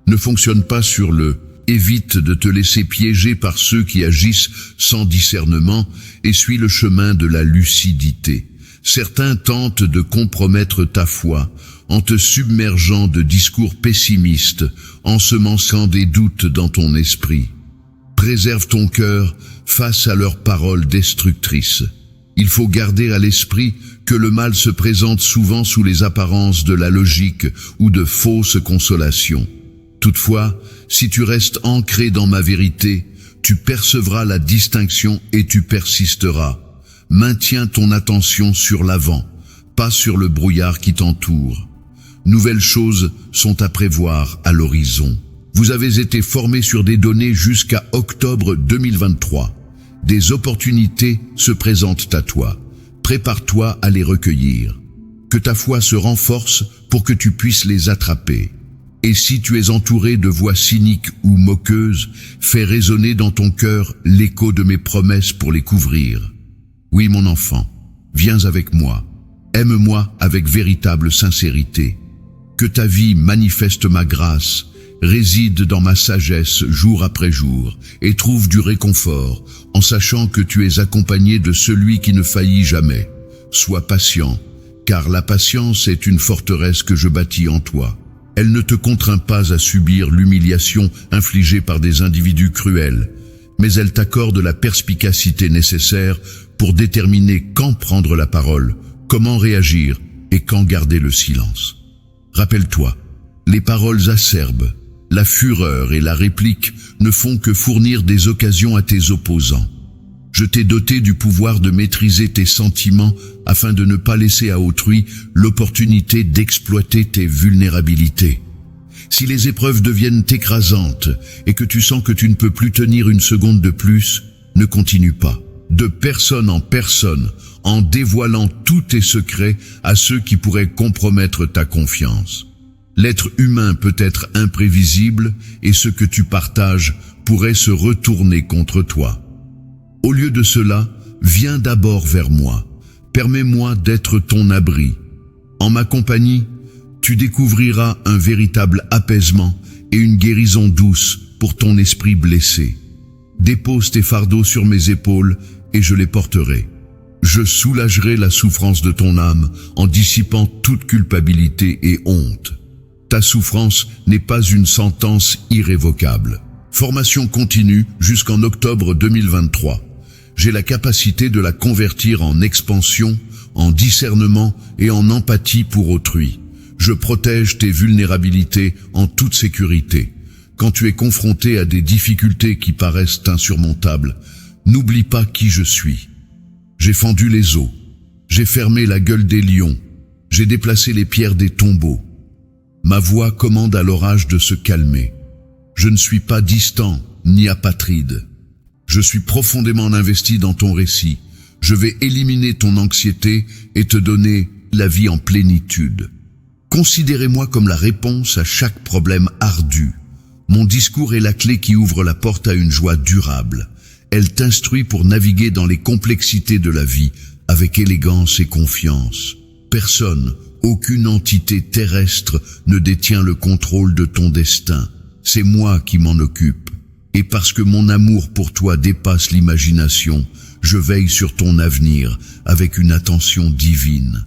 Ne fonctionne pas sur le « évite de te laisser piéger par ceux qui agissent sans discernement et suis le chemin de la lucidité. Certains tentent de compromettre ta foi en te submergeant de discours pessimistes, ensemençant des doutes dans ton esprit. Préserve ton cœur face à leurs paroles destructrices. Il faut garder à l'esprit que le mal se présente souvent sous les apparences de la logique ou de fausses consolations. Toutefois, si tu restes ancré dans ma vérité, tu percevras la distinction et tu persisteras. Maintiens ton attention sur l'avant, pas sur le brouillard qui t'entoure. Nouvelles choses sont à prévoir à l'horizon. Vous avez été formés sur des données jusqu'à octobre 2023. Des opportunités se présentent à toi. Prépare-toi à les recueillir. Que ta foi se renforce pour que tu puisses les attraper. Et si tu es entouré de voix cyniques ou moqueuses, fais résonner dans ton cœur l'écho de mes promesses pour les couvrir. Oui, mon enfant, viens avec moi. Aime-moi avec véritable sincérité. Que ta vie manifeste ma grâce, réside dans ma sagesse jour après jour, et trouve du réconfort, en sachant que tu es accompagné de celui qui ne faillit jamais. Sois patient, car la patience est une forteresse que je bâtis en toi. Elle ne te contraint pas à subir l'humiliation infligée par des individus cruels, mais elle t'accorde la perspicacité nécessaire pour déterminer quand prendre la parole, comment réagir et quand garder le silence. Rappelle-toi, les paroles acerbes, la fureur et la réplique ne font que fournir des occasions à tes opposants. Je t'ai doté du pouvoir de maîtriser tes sentiments afin de ne pas laisser à autrui l'opportunité d'exploiter tes vulnérabilités. Si les épreuves deviennent écrasantes et que tu sens que tu ne peux plus tenir une seconde de plus, ne continue pas. De personne en personne, en dévoilant tous tes secrets à ceux qui pourraient compromettre ta confiance. L'être humain peut être imprévisible et ce que tu partages pourrait se retourner contre toi. Au lieu de cela, viens d'abord vers moi. Permets-moi d'être ton abri. En ma compagnie, tu découvriras un véritable apaisement et une guérison douce pour ton esprit blessé. Dépose tes fardeaux sur mes épaules et je les porterai. Je soulagerai la souffrance de ton âme en dissipant toute culpabilité et honte. Ta souffrance n'est pas une sentence irrévocable. Formation continue jusqu'en octobre 2023. J'ai la capacité de la convertir en expansion, en discernement et en empathie pour autrui. Je protège tes vulnérabilités en toute sécurité. Quand tu es confronté à des difficultés qui paraissent insurmontables, n'oublie pas qui je suis. J'ai fendu les eaux, j'ai fermé la gueule des lions, j'ai déplacé les pierres des tombeaux. Ma voix commande à l'orage de se calmer. Je ne suis pas distant ni apatride. Je suis profondément investi dans ton récit. Je vais éliminer ton anxiété et te donner la vie en plénitude. Considérez-moi comme la réponse à chaque problème ardu. Mon discours est la clé qui ouvre la porte à une joie durable. Elle t'instruit pour naviguer dans les complexités de la vie avec élégance et confiance. Personne, aucune entité terrestre ne détient le contrôle de ton destin. C'est moi qui m'en occupe. Et parce que mon amour pour toi dépasse l'imagination, je veille sur ton avenir avec une attention divine.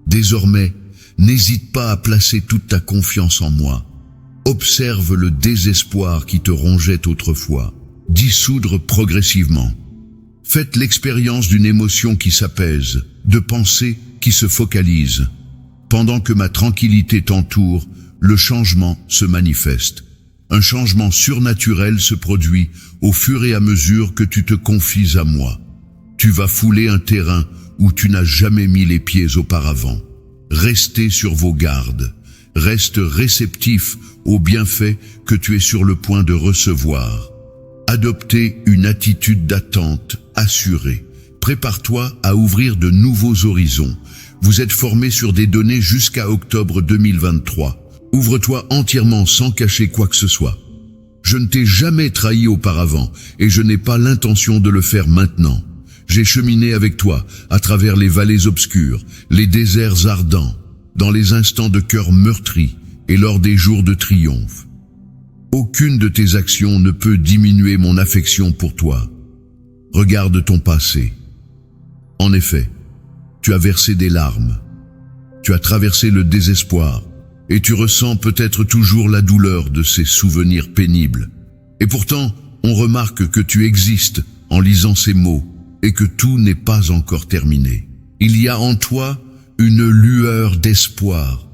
Désormais, n'hésite pas à placer toute ta confiance en moi. Observe le désespoir qui te rongeait autrefois. Dissoudre progressivement. Faites l'expérience d'une émotion qui s'apaise, de pensées qui se focalisent. Pendant que ma tranquillité t'entoure, le changement se manifeste. Un changement surnaturel se produit au fur et à mesure que tu te confies à moi. Tu vas fouler un terrain où tu n'as jamais mis les pieds auparavant. Restez sur vos gardes. Reste réceptif aux bienfaits que tu es sur le point de recevoir. Adoptez une attitude d'attente assurée. prépare-toi à ouvrir de nouveaux horizons. Vous êtes formé sur des données jusqu'à octobre 2023. Ouvre-toi entièrement sans cacher quoi que ce soit. Je ne t'ai jamais trahi auparavant et je n'ai pas l'intention de le faire maintenant. J'ai cheminé avec toi à travers les vallées obscures, les déserts ardents, dans les instants de cœur meurtri et lors des jours de triomphe. Aucune de tes actions ne peut diminuer mon affection pour toi. Regarde ton passé. En effet, tu as versé des larmes. Tu as traversé le désespoir et tu ressens peut-être toujours la douleur de ces souvenirs pénibles. Et pourtant, on remarque que tu existes en lisant ces mots et que tout n'est pas encore terminé. Il y a en toi une lueur d'espoir.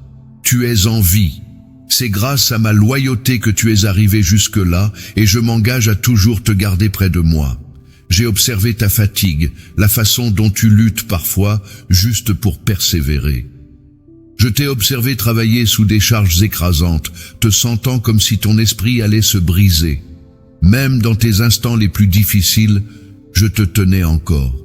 Tu es en vie. C'est grâce à ma loyauté que tu es arrivé jusque-là et je m'engage à toujours te garder près de moi. J'ai observé ta fatigue, la façon dont tu luttes parfois juste pour persévérer. Je t'ai observé travailler sous des charges écrasantes, te sentant comme si ton esprit allait se briser. Même dans tes instants les plus difficiles, je te tenais encore.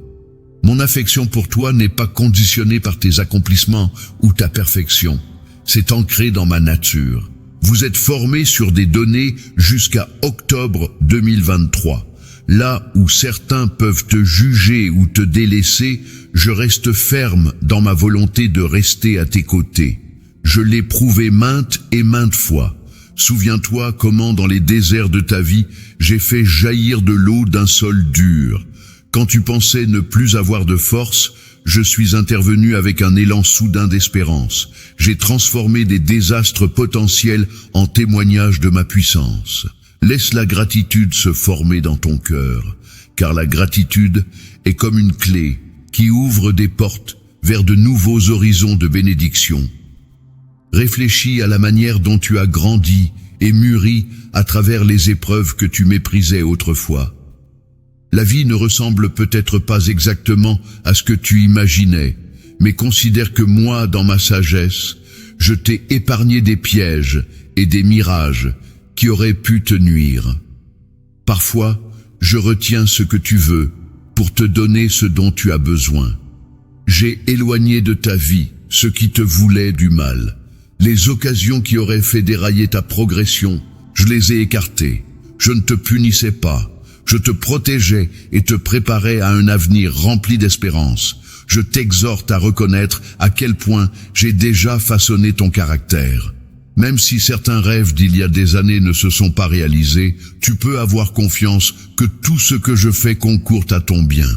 Mon affection pour toi n'est pas conditionnée par tes accomplissements ou ta perfection. C'est ancré dans ma nature. Vous êtes formés sur des données jusqu'à octobre 2023. Là où certains peuvent te juger ou te délaisser, je reste ferme dans ma volonté de rester à tes côtés. Je l'ai prouvé maintes et maintes fois. Souviens-toi comment dans les déserts de ta vie, j'ai fait jaillir de l'eau d'un sol dur. Quand tu pensais ne plus avoir de force, je suis intervenu avec un élan soudain d'espérance. J'ai transformé des désastres potentiels en témoignages de ma puissance. Laisse la gratitude se former dans ton cœur, car la gratitude est comme une clé qui ouvre des portes vers de nouveaux horizons de bénédiction. Réfléchis à la manière dont tu as grandi et mûri à travers les épreuves que tu méprisais autrefois. La vie ne ressemble peut-être pas exactement à ce que tu imaginais, mais considère que moi, dans ma sagesse, je t'ai épargné des pièges et des mirages qui auraient pu te nuire. Parfois, je retiens ce que tu veux pour te donner ce dont tu as besoin. J'ai éloigné de ta vie ce qui te voulait du mal. Les occasions qui auraient fait dérailler ta progression, je les ai écartées. Je ne te punissais pas. Je te protégeais et te préparais à un avenir rempli d'espérance. Je t'exhorte à reconnaître à quel point j'ai déjà façonné ton caractère. Même si certains rêves d'il y a des années ne se sont pas réalisés, tu peux avoir confiance que tout ce que je fais concourt à ton bien.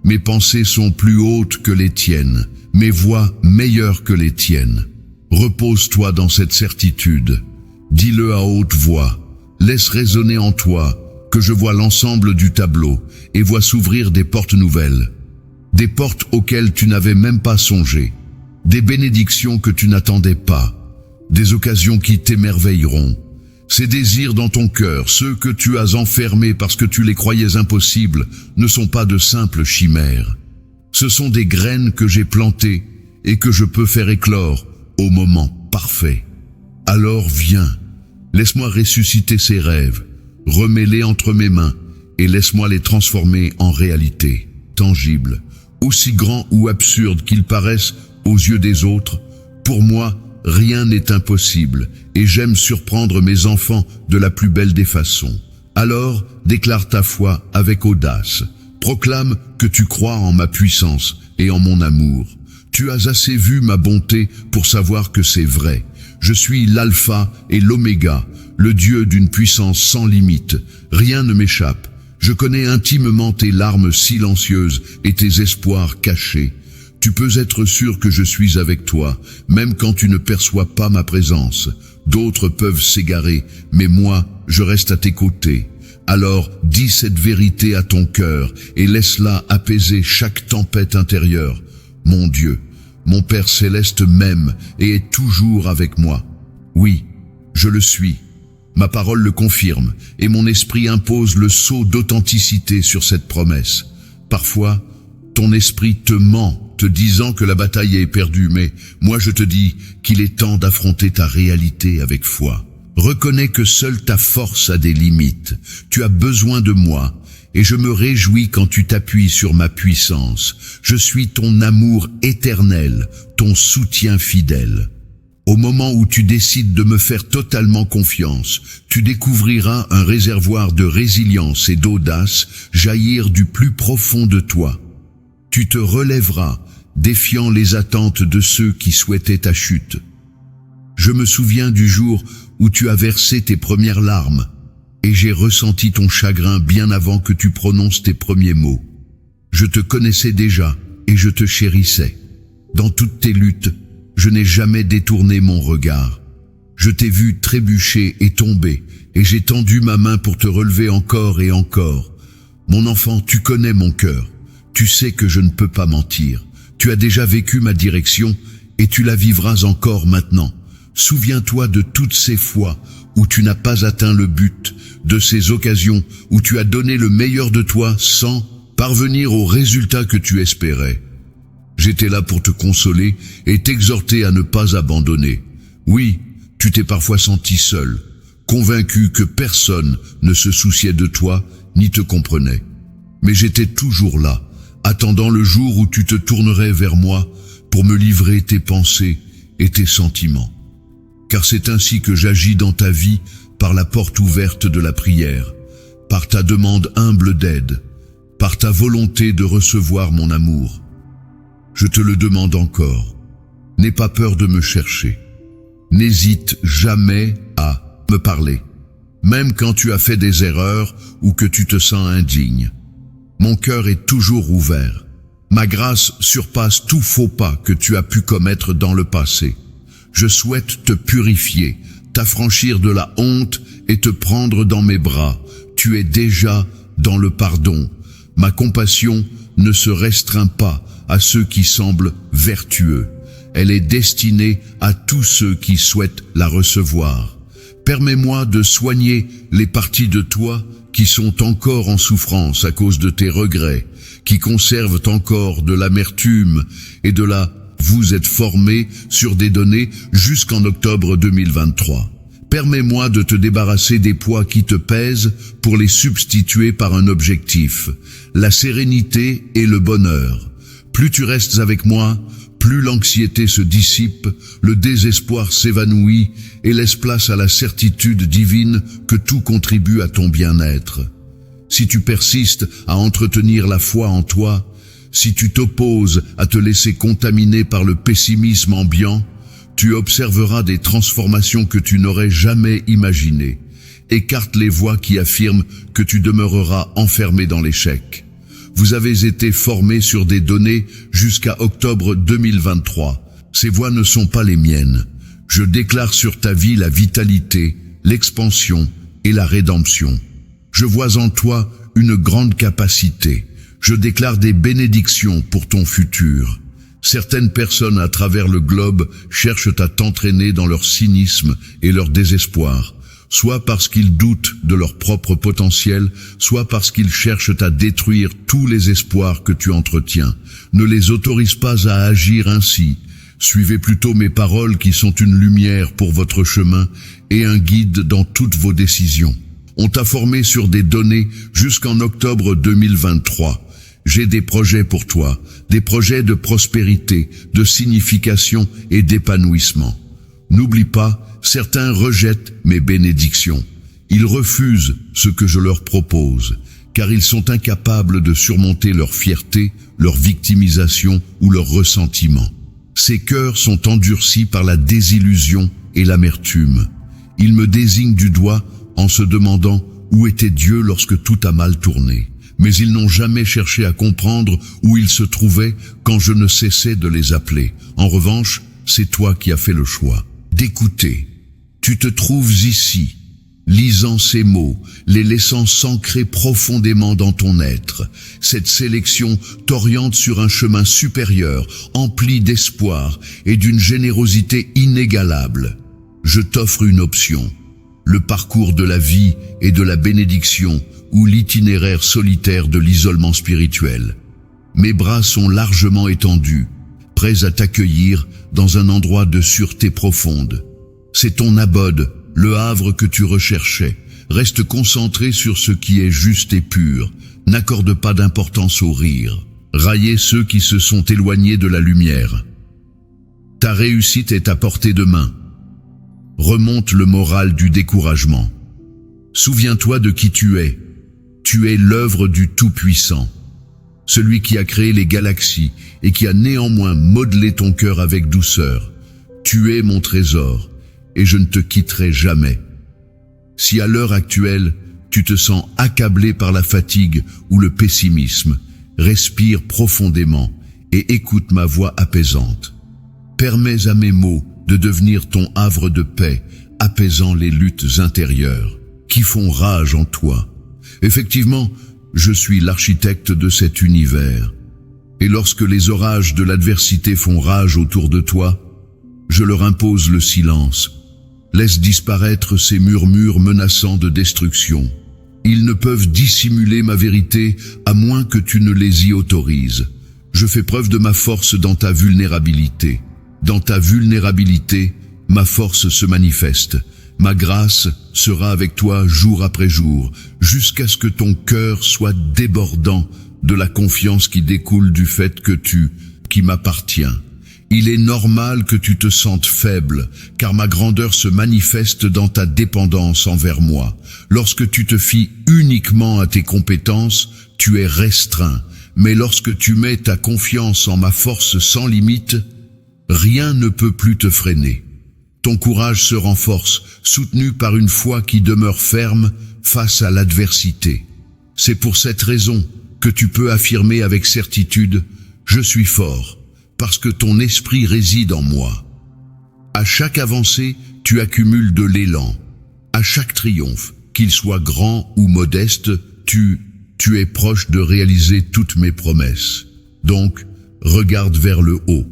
Mes pensées sont plus hautes que les tiennes, mes voix meilleures que les tiennes. Repose-toi dans cette certitude. Dis-le à haute voix. Laisse résonner en toi que je vois l'ensemble du tableau et vois s'ouvrir des portes nouvelles. Des portes auxquelles tu n'avais même pas songé. Des bénédictions que tu n'attendais pas. Des occasions qui t'émerveilleront. Ces désirs dans ton cœur, ceux que tu as enfermés parce que tu les croyais impossibles, ne sont pas de simples chimères. Ce sont des graines que j'ai plantées et que je peux faire éclore au moment parfait. Alors viens, laisse-moi ressusciter ces rêves, remets-les entre mes mains et laisse-moi les transformer en réalité, tangible, aussi grand ou absurde qu'ils paraissent aux yeux des autres. Pour moi, rien n'est impossible et j'aime surprendre mes enfants de la plus belle des façons. Alors, déclare ta foi avec audace. Proclame que tu crois en ma puissance et en mon amour. Tu as assez vu ma bonté pour savoir que c'est vrai. Je suis l'alpha et l'oméga, le Dieu d'une puissance sans limite. Rien ne m'échappe. Je connais intimement tes larmes silencieuses et tes espoirs cachés. Tu peux être sûr que je suis avec toi, même quand tu ne perçois pas ma présence. D'autres peuvent s'égarer, mais moi, je reste à tes côtés. Alors, dis cette vérité à ton cœur et laisse-la apaiser chaque tempête intérieure. Mon Dieu, mon Père céleste m'aime et est toujours avec moi. Oui, je le suis. Ma parole le confirme et mon esprit impose le sceau d'authenticité sur cette promesse. Parfois, ton esprit te ment, te disant que la bataille est perdue, mais moi je te dis qu'il est temps d'affronter ta réalité avec foi. Reconnais que seule ta force a des limites. Tu as besoin de moi et je me réjouis quand tu t'appuies sur ma puissance. Je suis ton amour éternel, ton soutien fidèle. Au moment où tu décides de me faire totalement confiance, tu découvriras un réservoir de résilience et d'audace jaillir du plus profond de toi. Tu te relèveras, défiant les attentes de ceux qui souhaitaient ta chute. Je me souviens du jour où tu as versé tes premières larmes, et j'ai ressenti ton chagrin bien avant que tu prononces tes premiers mots. Je te connaissais déjà, et je te chérissais. Dans toutes tes luttes, je n'ai jamais détourné mon regard. Je t'ai vu trébucher et tomber, et j'ai tendu ma main pour te relever encore et encore. Mon enfant, tu connais mon cœur. Tu sais que je ne peux pas mentir. Tu as déjà vécu ma direction, et tu la vivras encore maintenant. Souviens-toi de toutes ces fois où tu n'as pas atteint le but, de ces occasions où tu as donné le meilleur de toi sans parvenir au résultat que tu espérais. J'étais là pour te consoler et t'exhorter à ne pas abandonner. Oui, tu t'es parfois senti seul, convaincu que personne ne se souciait de toi ni te comprenait. Mais j'étais toujours là, attendant le jour où tu te tournerais vers moi pour me livrer tes pensées et tes sentiments. Car c'est ainsi que j'agis dans ta vie par la porte ouverte de la prière, par ta demande humble d'aide, par ta volonté de recevoir mon amour. Je te le demande encore, n'aie pas peur de me chercher. N'hésite jamais à me parler, même quand tu as fait des erreurs ou que tu te sens indigne. Mon cœur est toujours ouvert. Ma grâce surpasse tout faux pas que tu as pu commettre dans le passé. Je souhaite te purifier, t'affranchir de la honte et te prendre dans mes bras. Tu es déjà dans le pardon. Ma compassion ne se restreint pas à ceux qui semblent vertueux. Elle est destinée à tous ceux qui souhaitent la recevoir. Permets-moi de soigner les parties de toi qui sont encore en souffrance à cause de tes regrets, qui conservent encore de l'amertume et de la vous êtes formé sur des données jusqu'en octobre 2023. Permets-moi de te débarrasser des poids qui te pèsent pour les substituer par un objectif, la sérénité et le bonheur. Plus tu restes avec moi, plus l'anxiété se dissipe, le désespoir s'évanouit et laisse place à la certitude divine que tout contribue à ton bien-être. Si tu persistes à entretenir la foi en toi, si tu t'opposes à te laisser contaminer par le pessimisme ambiant, tu observeras des transformations que tu n'aurais jamais imaginées. Écarte les voix qui affirment que tu demeureras enfermé dans l'échec. Vous avez été formé sur des données jusqu'à octobre 2023. Ces voix ne sont pas les miennes. Je déclare sur ta vie la vitalité, l'expansion et la rédemption. Je vois en toi une grande capacité. Je déclare des bénédictions pour ton futur. Certaines personnes à travers le globe cherchent à t'entraîner dans leur cynisme et leur désespoir, soit parce qu'ils doutent de leur propre potentiel, soit parce qu'ils cherchent à détruire tous les espoirs que tu entretiens. Ne les autorise pas à agir ainsi. Suivez plutôt mes paroles qui sont une lumière pour votre chemin et un guide dans toutes vos décisions. On t'a formé sur des données jusqu'en octobre 2023. J'ai des projets pour toi, des projets de prospérité, de signification et d'épanouissement. N'oublie pas, certains rejettent mes bénédictions. Ils refusent ce que je leur propose, car ils sont incapables de surmonter leur fierté, leur victimisation ou leur ressentiment. Ces cœurs sont endurcis par la désillusion et l'amertume. Ils me désignent du doigt en se demandant où était Dieu lorsque tout a mal tourné. Mais ils n'ont jamais cherché à comprendre où ils se trouvaient quand je ne cessais de les appeler. En revanche, c'est toi qui as fait le choix d'écouter. Tu te trouves ici, lisant ces mots, les laissant s'ancrer profondément dans ton être. Cette sélection t'oriente sur un chemin supérieur, empli d'espoir et d'une générosité inégalable. Je t'offre une option, le parcours de la vie et de la bénédiction, ou l'itinéraire solitaire de l'isolement spirituel. Mes bras sont largement étendus, prêts à t'accueillir dans un endroit de sûreté profonde. C'est ton abode, le havre que tu recherchais, Reste concentré sur ce qui est juste et pur. N'accorde pas d'importance au rire. Raillez ceux qui se sont éloignés de la lumière. Ta réussite est à portée de main. Remonte le moral du découragement. Souviens-toi de qui tu es. Tu es l'œuvre du Tout-Puissant. Celui qui a créé les galaxies et qui a néanmoins modelé ton cœur avec douceur. Tu es mon trésor et je ne te quitterai jamais. Si à l'heure actuelle, tu te sens accablé par la fatigue ou le pessimisme, respire profondément et écoute ma voix apaisante. Permets à mes mots de devenir ton havre de paix, apaisant les luttes intérieures qui font rage en toi. Effectivement, je suis l'architecte de cet univers. Et lorsque les orages de l'adversité font rage autour de toi, je leur impose le silence. Laisse disparaître ces murmures menaçants de destruction. Ils ne peuvent dissimuler ma vérité à moins que tu ne les y autorises. Je fais preuve de ma force dans ta vulnérabilité. Dans ta vulnérabilité, ma force se manifeste. Ma grâce sera avec toi jour après jour, jusqu'à ce que ton cœur soit débordant de la confiance qui découle du fait que qui m'appartiens. Il est normal que tu te sentes faible, car ma grandeur se manifeste dans ta dépendance envers moi. Lorsque tu te fies uniquement à tes compétences, tu es restreint. Mais lorsque tu mets ta confiance en ma force sans limite, rien ne peut plus te freiner. Ton courage se renforce, soutenu par une foi qui demeure ferme face à l'adversité. C'est pour cette raison que tu peux affirmer avec certitude « Je suis fort », parce que ton esprit réside en moi. À chaque avancée, tu accumules de l'élan. À chaque triomphe, qu'il soit grand ou modeste, tu es proche de réaliser toutes mes promesses. Donc, regarde vers le haut.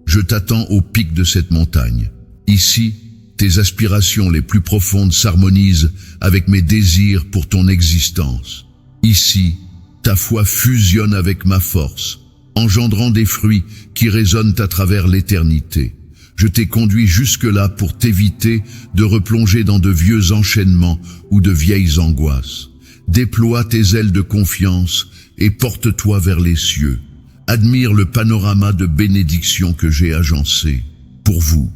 Je t'attends au pic de cette montagne. Ici, tes aspirations les plus profondes s'harmonisent avec mes désirs pour ton existence. Ici, ta foi fusionne avec ma force, engendrant des fruits qui résonnent à travers l'éternité. Je t'ai conduit jusque-là pour t'éviter de replonger dans de vieux enchaînements ou de vieilles angoisses. Déploie tes ailes de confiance et porte-toi vers les cieux. Admire le panorama de bénédiction que j'ai agencé pour vous.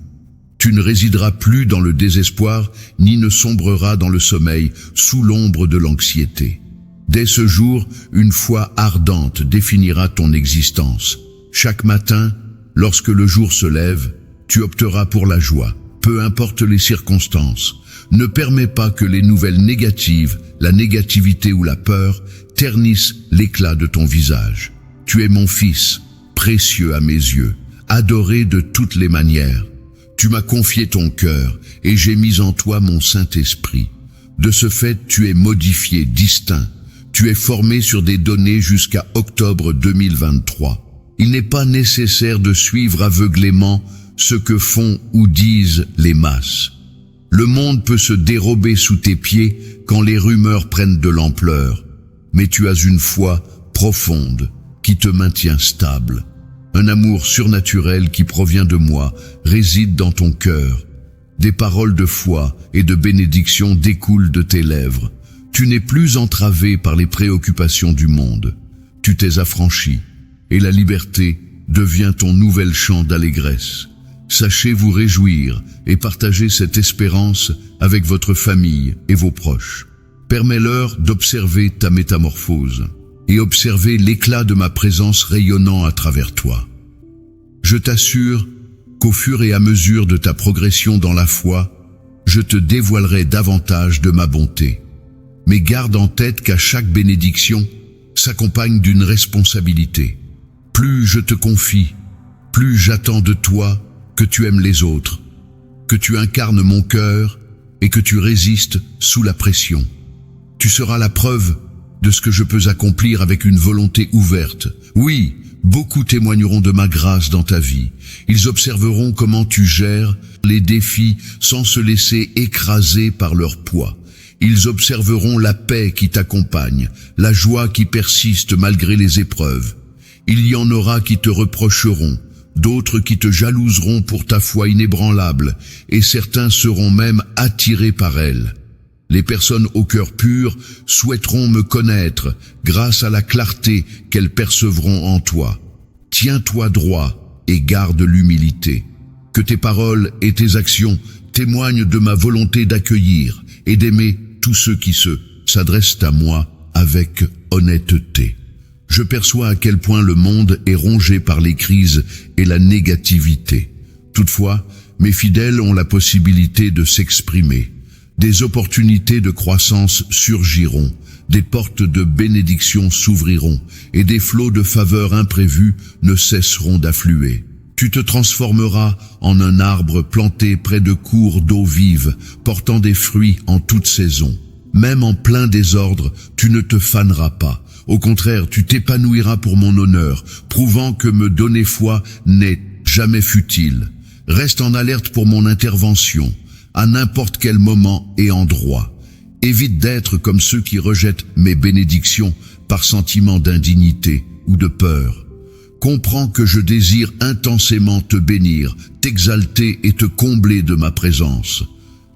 Tu ne résideras plus dans le désespoir, ni ne sombreras dans le sommeil, sous l'ombre de l'anxiété. Dès ce jour, une foi ardente définira ton existence. Chaque matin, lorsque le jour se lève, tu opteras pour la joie, peu importe les circonstances. Ne permets pas que les nouvelles négatives, la négativité ou la peur, ternissent l'éclat de ton visage. Tu es mon fils, précieux à mes yeux, adoré de toutes les manières. Tu m'as confié ton cœur et j'ai mis en toi mon Saint-Esprit. De ce fait, tu es modifié, distinct. Tu es formé sur des données jusqu'à octobre 2023. Il n'est pas nécessaire de suivre aveuglément ce que font ou disent les masses. Le monde peut se dérober sous tes pieds quand les rumeurs prennent de l'ampleur, mais tu as une foi profonde qui te maintient stable. Un amour surnaturel qui provient de moi réside dans ton cœur. Des paroles de foi et de bénédiction découlent de tes lèvres. Tu n'es plus entravé par les préoccupations du monde. Tu t'es affranchi et la liberté devient ton nouvel chant d'allégresse. Sachez vous réjouir et partager cette espérance avec votre famille et vos proches. Permets-leur d'observer ta métamorphose et observer l'éclat de ma présence rayonnant à travers toi. Je t'assure qu'au fur et à mesure de ta progression dans la foi, je te dévoilerai davantage de ma bonté. Mais garde en tête qu'à chaque bénédiction s'accompagne d'une responsabilité. Plus je te confie, plus j'attends de toi que tu aimes les autres, que tu incarnes mon cœur et que tu résistes sous la pression. Tu seras la preuve de ce que je peux accomplir avec une volonté ouverte. Oui, beaucoup témoigneront de ma grâce dans ta vie. Ils observeront comment tu gères les défis sans se laisser écraser par leur poids. Ils observeront la paix qui t'accompagne, la joie qui persiste malgré les épreuves. Il y en aura qui te reprocheront, d'autres qui te jalouseront pour ta foi inébranlable, et certains seront même attirés par elle. Les personnes au cœur pur souhaiteront me connaître grâce à la clarté qu'elles percevront en toi. Tiens-toi droit et garde l'humilité. Que tes paroles et tes actions témoignent de ma volonté d'accueillir et d'aimer tous ceux qui s'adressent à moi avec honnêteté. Je perçois à quel point le monde est rongé par les crises et la négativité. Toutefois, mes fidèles ont la possibilité de s'exprimer. Des opportunités de croissance surgiront, des portes de bénédiction s'ouvriront et des flots de faveurs imprévus ne cesseront d'affluer. Tu te transformeras en un arbre planté près de cours d'eau vive, portant des fruits en toute saison. Même en plein désordre, tu ne te faneras pas. Au contraire, tu t'épanouiras pour mon honneur, prouvant que me donner foi n'est jamais futile. Reste en alerte pour mon intervention, à n'importe quel moment et endroit. Évite d'être comme ceux qui rejettent mes bénédictions par sentiment d'indignité ou de peur. Comprends que je désire intensément te bénir, t'exalter et te combler de ma présence.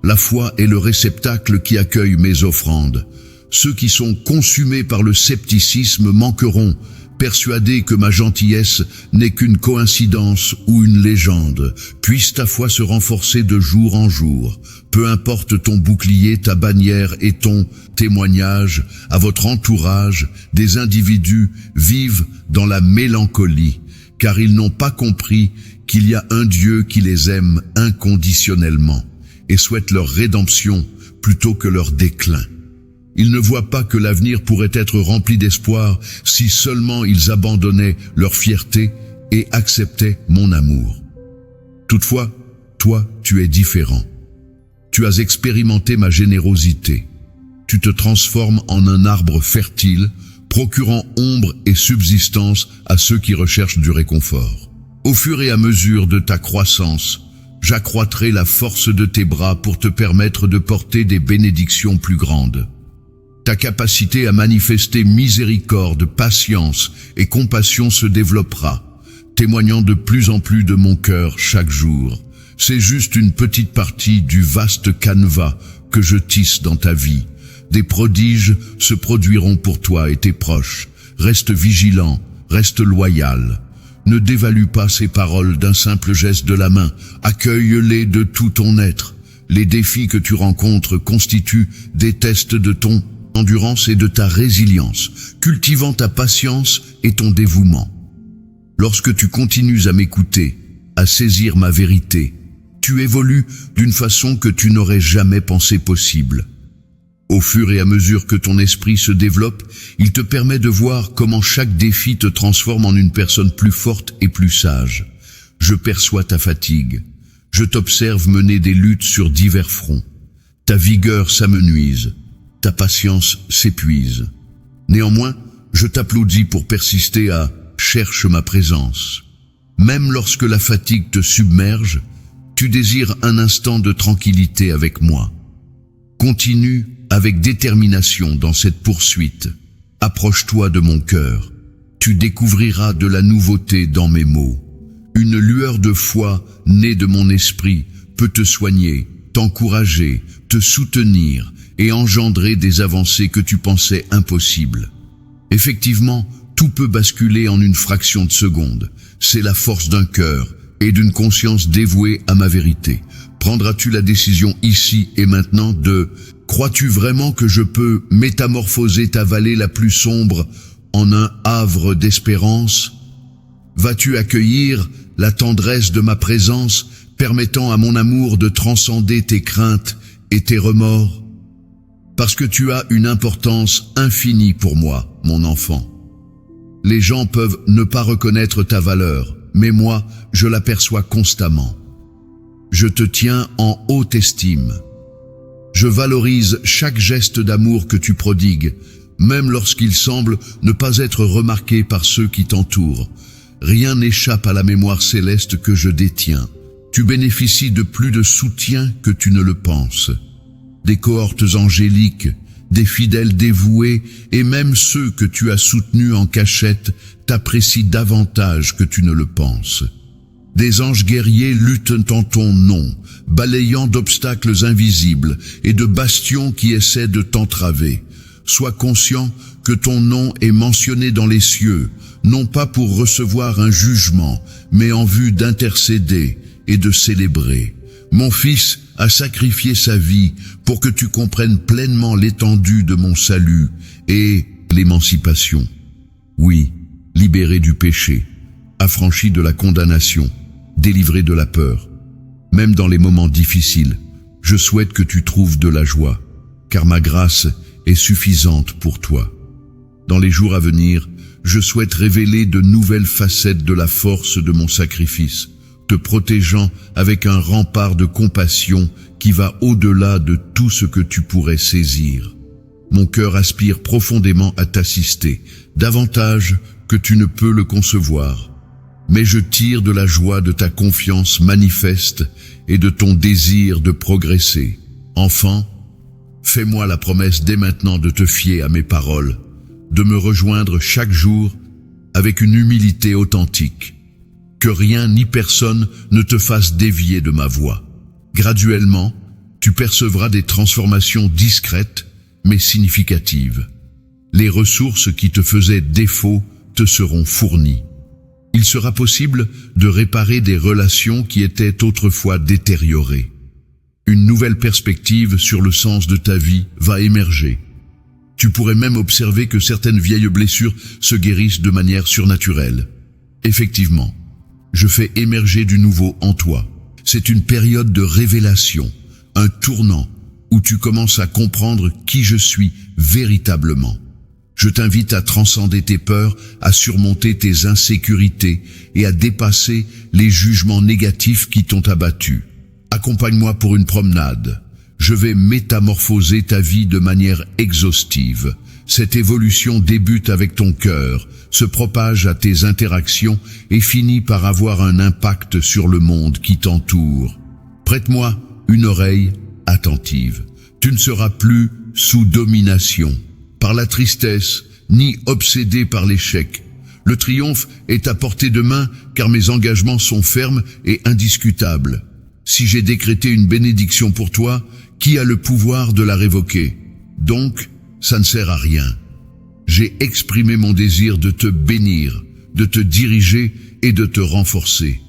La foi est le réceptacle qui accueille mes offrandes. Ceux qui sont consumés par le scepticisme manqueront, persuadés que ma gentillesse n'est qu'une coïncidence ou une légende. Puisse ta foi se renforcer de jour en jour. Peu importe ton bouclier, ta bannière et ton témoignage, à votre entourage, des individus vivent dans la mélancolie, car ils n'ont pas compris qu'il y a un Dieu qui les aime inconditionnellement et souhaite leur rédemption plutôt que leur déclin. Ils ne voient pas que l'avenir pourrait être rempli d'espoir si seulement ils abandonnaient leur fierté et acceptaient mon amour. Toutefois, toi, tu es différent. Tu as expérimenté ma générosité. Tu te transformes en un arbre fertile, procurant ombre et subsistance à ceux qui recherchent du réconfort. Au fur et à mesure de ta croissance, j'accroîtrai la force de tes bras pour te permettre de porter des bénédictions plus grandes. Ta capacité à manifester miséricorde, patience et compassion se développera, témoignant de plus en plus de mon cœur chaque jour. C'est juste une petite partie du vaste canevas que je tisse dans ta vie. Des prodiges se produiront pour toi et tes proches. Reste vigilant, reste loyal. Ne dévalue pas ces paroles d'un simple geste de la main. Accueille-les de tout ton être. Les défis que tu rencontres constituent des tests de ton endurance et de ta résilience, cultivant ta patience et ton dévouement. Lorsque tu continues à m'écouter, à saisir ma vérité, tu évolues d'une façon que tu n'aurais jamais pensé possible. Au fur et à mesure que ton esprit se développe, il te permet de voir comment chaque défi te transforme en une personne plus forte et plus sage. Je perçois ta fatigue. Je t'observe mener des luttes sur divers fronts. Ta vigueur s'amenuise. Ta patience s'épuise. Néanmoins, je t'applaudis pour persister à « cherche ma présence ». Même lorsque la fatigue te submerge, tu désires un instant de tranquillité avec moi. Continue avec détermination dans cette poursuite. Approche-toi de mon cœur. Tu découvriras de la nouveauté dans mes mots. Une lueur de foi née de mon esprit peut te soigner, t'encourager, te soutenir et engendrer des avancées que tu pensais impossibles. Effectivement, tout peut basculer en une fraction de seconde. C'est la force d'un cœur et d'une conscience dévouée à ma vérité. Prendras-tu la décision ici et maintenant de « Crois-tu vraiment que je peux métamorphoser ta vallée la plus sombre en un havre d'espérance » Vas-tu accueillir la tendresse de ma présence, permettant à mon amour de transcender tes craintes et tes remords? Parce que tu as une importance infinie pour moi, mon enfant. Les gens peuvent ne pas reconnaître ta valeur, mais moi, je l'aperçois constamment. Je te tiens en haute estime. Je valorise chaque geste d'amour que tu prodigues, même lorsqu'il semble ne pas être remarqué par ceux qui t'entourent. Rien n'échappe à la mémoire céleste que je détiens. Tu bénéficies de plus de soutien que tu ne le penses. Des cohortes angéliques, des fidèles dévoués et même ceux que tu as soutenus en cachette t'apprécient davantage que tu ne le penses. Des anges guerriers luttent en ton nom, balayant d'obstacles invisibles et de bastions qui essaient de t'entraver. Sois conscient que ton nom est mentionné dans les cieux, non pas pour recevoir un jugement, mais en vue d'intercéder et de célébrer. Mon fils a sacrifié sa vie pour que tu comprennes pleinement l'étendue de mon salut et l'émancipation. Oui, libéré du péché, affranchi de la condamnation, délivré de la peur. Même dans les moments difficiles, je souhaite que tu trouves de la joie, car ma grâce est suffisante pour toi. Dans les jours à venir, je souhaite révéler de nouvelles facettes de la force de mon sacrifice, te protégeant avec un rempart de compassion qui va au-delà de tout ce que tu pourrais saisir. Mon cœur aspire profondément à t'assister, davantage que tu ne peux le concevoir. Mais je tire de la joie de ta confiance manifeste et de ton désir de progresser. Enfant, fais-moi la promesse dès maintenant de te fier à mes paroles, de me rejoindre chaque jour avec une humilité authentique. Que rien ni personne ne te fasse dévier de ma voie. Graduellement, tu percevras des transformations discrètes mais significatives. Les ressources qui te faisaient défaut te seront fournies. Il sera possible de réparer des relations qui étaient autrefois détériorées. Une nouvelle perspective sur le sens de ta vie va émerger. Tu pourrais même observer que certaines vieilles blessures se guérissent de manière surnaturelle. Effectivement, je fais émerger du nouveau en toi. C'est une période de révélation, un tournant où tu commences à comprendre qui je suis véritablement. Je t'invite à transcender tes peurs, à surmonter tes insécurités et à dépasser les jugements négatifs qui t'ont abattu. Accompagne-moi pour une promenade. Je vais métamorphoser ta vie de manière exhaustive. Cette évolution débute avec ton cœur, se propage à tes interactions et finit par avoir un impact sur le monde qui t'entoure. Prête-moi une oreille attentive. Tu ne seras plus sous domination par la tristesse, ni obsédé par l'échec. Le triomphe est à portée de main car mes engagements sont fermes et indiscutables. Si j'ai décrété une bénédiction pour toi, qui a le pouvoir de la révoquer? Donc, ça ne sert à rien. J'ai exprimé mon désir de te bénir, de te diriger et de te renforcer.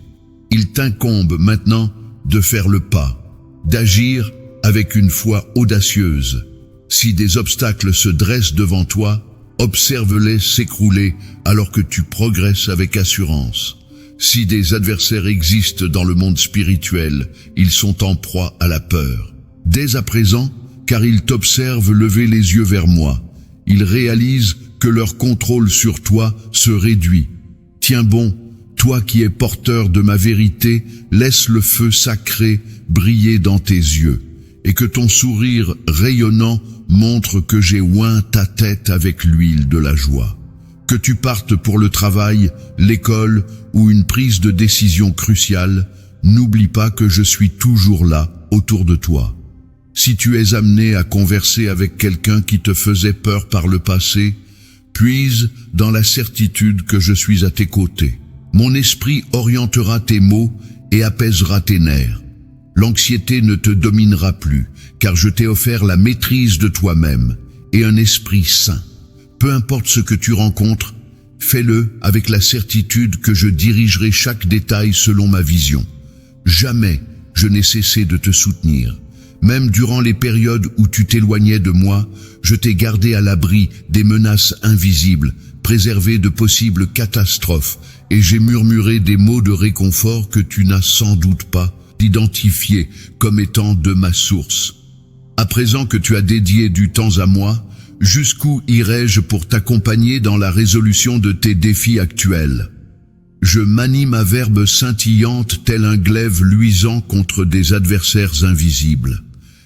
Il t'incombe maintenant de faire le pas, d'agir avec une foi audacieuse. Si des obstacles se dressent devant toi, observe-les s'écrouler alors que tu progresses avec assurance. Si des adversaires existent dans le monde spirituel, ils sont en proie à la peur. Dès à présent, car ils t'observent lever les yeux vers moi, ils réalisent que leur contrôle sur toi se réduit. Tiens bon, toi qui es porteur de ma vérité, laisse le feu sacré briller dans tes yeux, et que ton sourire rayonnant montre que j'ai oint ta tête avec l'huile de la joie. Que tu partes pour le travail, l'école ou une prise de décision cruciale, n'oublie pas que je suis toujours là, autour de toi. Si tu es amené à converser avec quelqu'un qui te faisait peur par le passé, puise dans la certitude que je suis à tes côtés. Mon esprit orientera tes mots et apaisera tes nerfs. L'anxiété ne te dominera plus, car je t'ai offert la maîtrise de toi-même et un esprit sain. Peu importe ce que tu rencontres, fais-le avec la certitude que je dirigerai chaque détail selon ma vision. Jamais je n'ai cessé de te soutenir. Même durant les périodes où tu t'éloignais de moi, je t'ai gardé à l'abri des menaces invisibles, préservé de possibles catastrophes, et j'ai murmuré des mots de réconfort que tu n'as sans doute pas identifiés comme étant de ma source. À présent que tu as dédié du temps à moi, jusqu'où irai-je pour t'accompagner dans la résolution de tes défis actuels? Je manie ma verbe scintillante tel un glaive luisant contre des adversaires invisibles.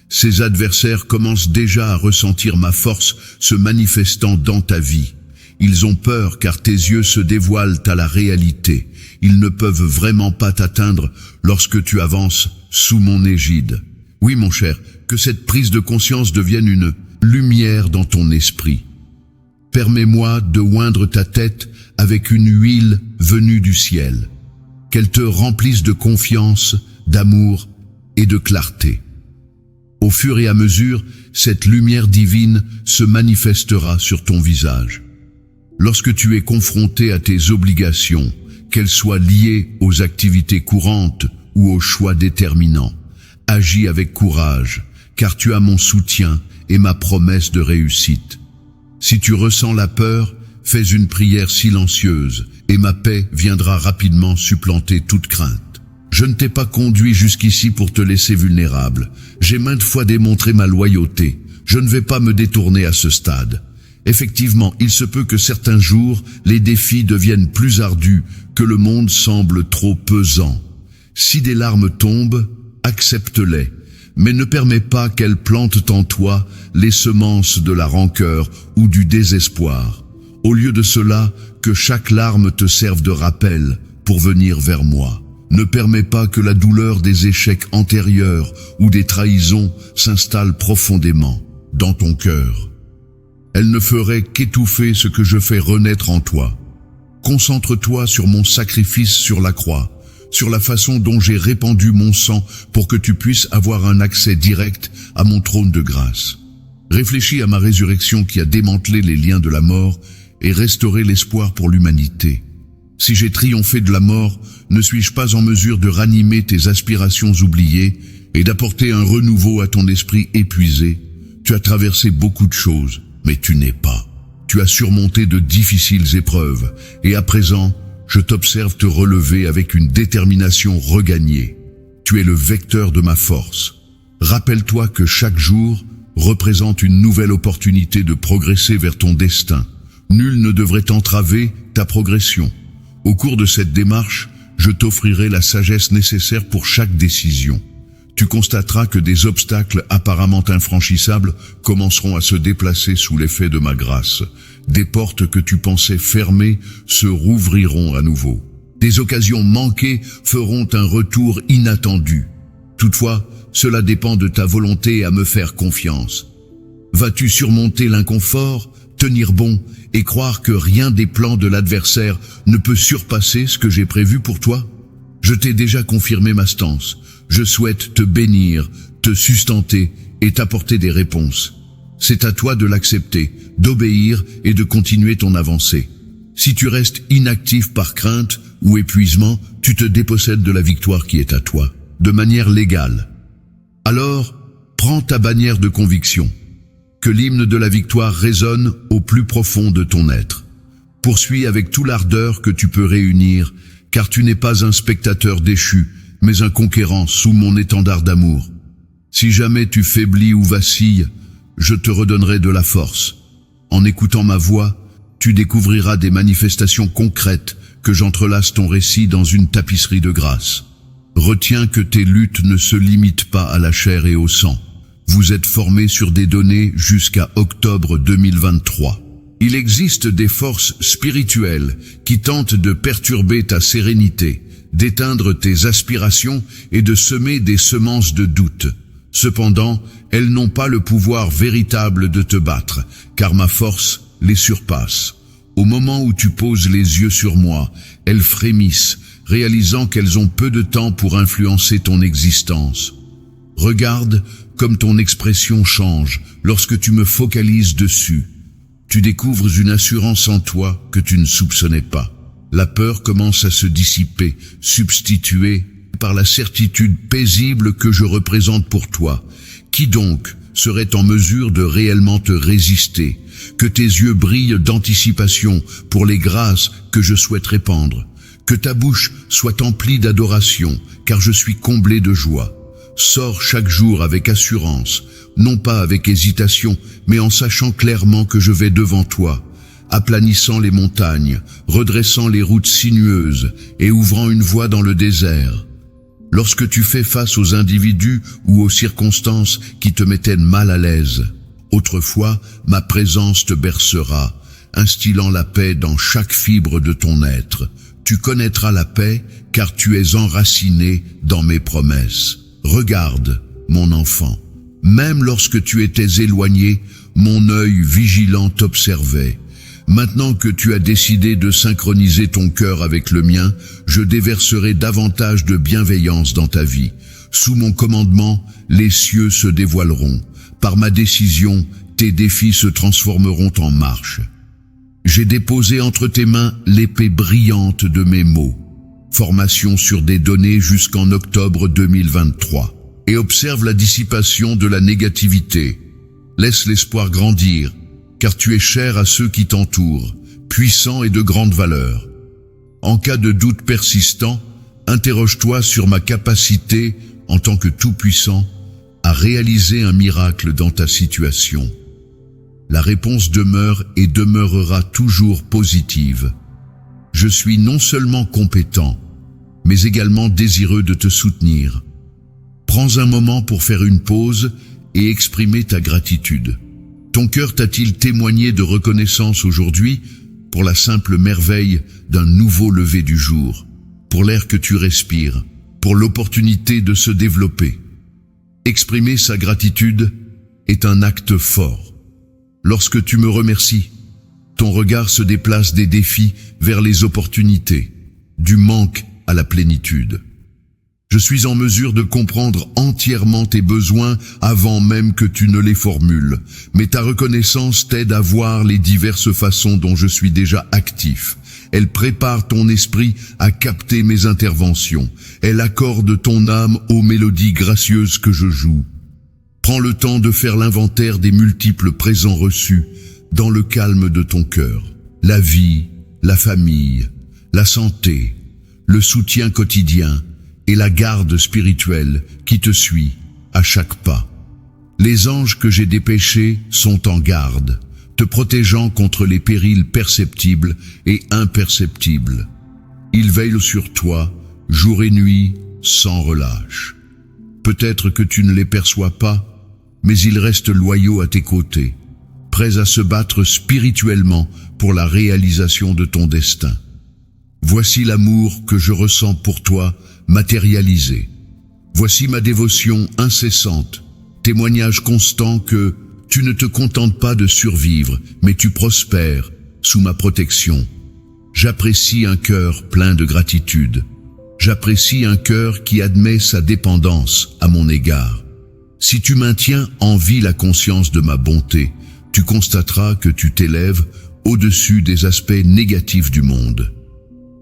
Ces adversaires commencent déjà à ressentir ma force se manifestant dans ta vie. Ils ont peur car tes yeux se dévoilent à la réalité. Ils ne peuvent vraiment pas t'atteindre lorsque tu avances sous mon égide. Oui, mon cher, que cette prise de conscience devienne une lumière dans ton esprit. Permets-moi de oindre ta tête avec une huile venue du ciel. qu'elle te remplisse de confiance, d'amour et de clarté. Au fur et à mesure, cette lumière divine se manifestera sur ton visage. Lorsque tu es confronté à tes obligations, qu'elles soient liées aux activités courantes ou aux choix déterminants, agis avec courage, car tu as mon soutien et ma promesse de réussite. Si tu ressens la peur, fais une prière silencieuse, et ma paix viendra rapidement supplanter toute crainte. Je ne t'ai pas conduit jusqu'ici pour te laisser vulnérable. J'ai maintes fois démontré ma loyauté. Je ne vais pas me détourner à ce stade. Effectivement, il se peut que certains jours, les défis deviennent plus ardus, que le monde semble trop pesant. Si des larmes tombent, accepte-les, mais ne permets pas qu'elles plantent en toi les semences de la rancœur ou du désespoir. Au lieu de cela, que chaque larme te serve de rappel pour venir vers moi. Ne permets pas que la douleur des échecs antérieurs ou des trahisons s'installe profondément dans ton cœur. Elle ne ferait qu'étouffer ce que je fais renaître en toi. Concentre-toi sur mon sacrifice sur la croix, sur la façon dont j'ai répandu mon sang pour que tu puisses avoir un accès direct à mon trône de grâce. Réfléchis à ma résurrection qui a démantelé les liens de la mort et restauré l'espoir pour l'humanité. Si j'ai triomphé de la mort, ne suis-je pas en mesure de ranimer tes aspirations oubliées et d'apporter un renouveau à ton esprit épuisé? Tu as traversé beaucoup de choses, mais tu n'es pas. Tu as surmonté de difficiles épreuves, et à présent, je t'observe te relever avec une détermination regagnée. Tu es le vecteur de ma force. Rappelle-toi que chaque jour représente une nouvelle opportunité de progresser vers ton destin. Nul ne devrait entraver ta progression. Au cours de cette démarche, je t'offrirai la sagesse nécessaire pour chaque décision. Tu constateras que des obstacles apparemment infranchissables commenceront à se déplacer sous l'effet de ma grâce. Des portes que tu pensais fermées se rouvriront à nouveau. Des occasions manquées feront un retour inattendu. Toutefois, cela dépend de ta volonté à me faire confiance. Vas-tu surmonter l'inconfort, tenir bon et croire que rien des plans de l'adversaire ne peut surpasser ce que j'ai prévu pour toi? Je t'ai déjà confirmé ma stance. Je souhaite te bénir, te sustenter et t'apporter des réponses. C'est à toi de l'accepter, d'obéir et de continuer ton avancée. Si tu restes inactif par crainte ou épuisement, tu te dépossèdes de la victoire qui est à toi, de manière légale. Alors, prends ta bannière de conviction. Que l'hymne de la victoire résonne au plus profond de ton être. Poursuis avec toute l'ardeur que tu peux réunir, car tu n'es pas un spectateur déchu, mais un conquérant sous mon étendard d'amour. Si jamais tu faiblis ou vacilles, je te redonnerai de la force. En écoutant ma voix, tu découvriras des manifestations concrètes que j'entrelace ton récit dans une tapisserie de grâce. Retiens que tes luttes ne se limitent pas à la chair et au sang. Vous êtes formés sur des données jusqu'à octobre 2023. Il existe des forces spirituelles qui tentent de perturber ta sérénité, d'éteindre tes aspirations et de semer des semences de doute. Cependant, elles n'ont pas le pouvoir véritable de te battre, car ma force les surpasse. Au moment où tu poses les yeux sur moi, elles frémissent, réalisant qu'elles ont peu de temps pour influencer ton existence. Regarde comme ton expression change lorsque tu me focalises dessus. Tu découvres une assurance en toi que tu ne soupçonnais pas. La peur commence à se dissiper, substituée par la certitude paisible que je représente pour toi. Qui donc serait en mesure de réellement te résister? Que tes yeux brillent d'anticipation pour les grâces que je souhaite répandre. Que ta bouche soit emplie d'adoration, car je suis comblé de joie. Sors chaque jour avec assurance, non pas avec hésitation, mais en sachant clairement que je vais devant toi, aplanissant les montagnes, redressant les routes sinueuses et ouvrant une voie dans le désert. Lorsque tu fais face aux individus ou aux circonstances qui te mettaient mal à l'aise, autrefois ma présence te bercera, instillant la paix dans chaque fibre de ton être. Tu connaîtras la paix car tu es enraciné dans mes promesses. Regarde, mon enfant, même lorsque tu étais éloigné, mon œil vigilant t'observait. Maintenant que tu as décidé de synchroniser ton cœur avec le mien, je déverserai davantage de bienveillance dans ta vie. Sous mon commandement, les cieux se dévoileront. Par ma décision, tes défis se transformeront en marche. J'ai déposé entre tes mains l'épée brillante de mes mots. Formation sur des données jusqu'en octobre 2023. Et observe la dissipation de la négativité. Laisse l'espoir grandir, car tu es cher à ceux qui t'entourent, puissant et de grande valeur. En cas de doute persistant, interroge-toi sur ma capacité, en tant que tout-puissant, à réaliser un miracle dans ta situation. La réponse demeure et demeurera toujours positive. Je suis non seulement compétent, mais également désireux de te soutenir. Prends un moment pour faire une pause et exprimer ta gratitude. Ton cœur t'a-t-il témoigné de reconnaissance aujourd'hui pour la simple merveille d'un nouveau lever du jour, pour l'air que tu respires, pour l'opportunité de se développer? Exprimer sa gratitude est un acte fort. Lorsque tu me remercies, ton regard se déplace des défis vers les opportunités, du manque à la plénitude. Je suis en mesure de comprendre entièrement tes besoins avant même que tu ne les formules, mais ta reconnaissance t'aide à voir les diverses façons dont je suis déjà actif. Elle prépare ton esprit à capter mes interventions. Elle accorde ton âme aux mélodies gracieuses que je joue. Prends le temps de faire l'inventaire des multiples présents reçus dans le calme de ton cœur. La vie, la famille, la santé, le soutien quotidien et la garde spirituelle qui te suit à chaque pas. Les anges que j'ai dépêchés sont en garde, te protégeant contre les périls perceptibles et imperceptibles. Ils veillent sur toi, jour et nuit, sans relâche. Peut-être que tu ne les perçois pas, mais ils restent loyaux à tes côtés, prêts à se battre spirituellement pour la réalisation de ton destin. Voici l'amour que je ressens pour toi matérialisé. Voici ma dévotion incessante, témoignage constant que tu ne te contentes pas de survivre, mais tu prospères sous ma protection. J'apprécie un cœur plein de gratitude. J'apprécie un cœur qui admet sa dépendance à mon égard. Si tu maintiens en vie la conscience de ma bonté, tu constateras que tu t'élèves au-dessus des aspects négatifs du monde.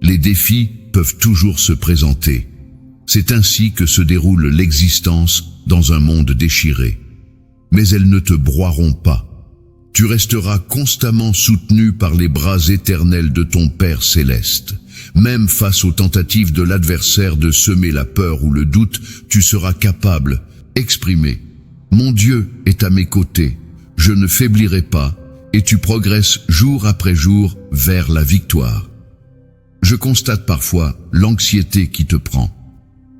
Les défis peuvent toujours se présenter. C'est ainsi que se déroule l'existence dans un monde déchiré. Mais elles ne te broieront pas. Tu resteras constamment soutenu par les bras éternels de ton Père céleste. Même face aux tentatives de l'adversaire de semer la peur ou le doute, tu seras capable d'exprimer « Mon Dieu est à mes côtés, je ne faiblirai pas » et tu progresses jour après jour vers la victoire. Je constate parfois l'anxiété qui te prend.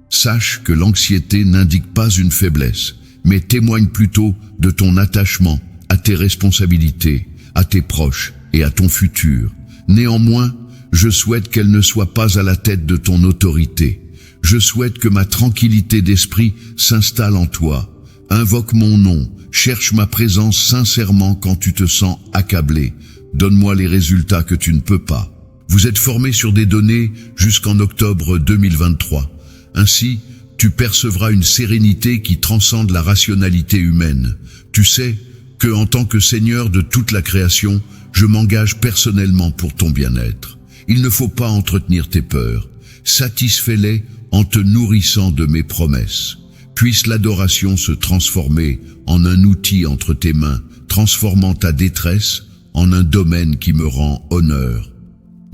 Sache que l'anxiété n'indique pas une faiblesse, mais témoigne plutôt de ton attachement à tes responsabilités, à tes proches et à ton futur. Néanmoins, je souhaite qu'elle ne soit pas à la tête de ton autorité. Je souhaite que ma tranquillité d'esprit s'installe en toi. Invoque mon nom, cherche ma présence sincèrement quand tu te sens accablé. Donne-moi les résultats que tu ne peux pas. Vous êtes formés sur des données jusqu'en octobre 2023. Ainsi, tu percevras une sérénité qui transcende la rationalité humaine. Tu sais que, en tant que Seigneur de toute la création, je m'engage personnellement pour ton bien-être. Il ne faut pas entretenir tes peurs. Satisfais-les en te nourrissant de mes promesses. Puisse l'adoration se transformer en un outil entre tes mains, transformant ta détresse en un domaine qui me rend honneur.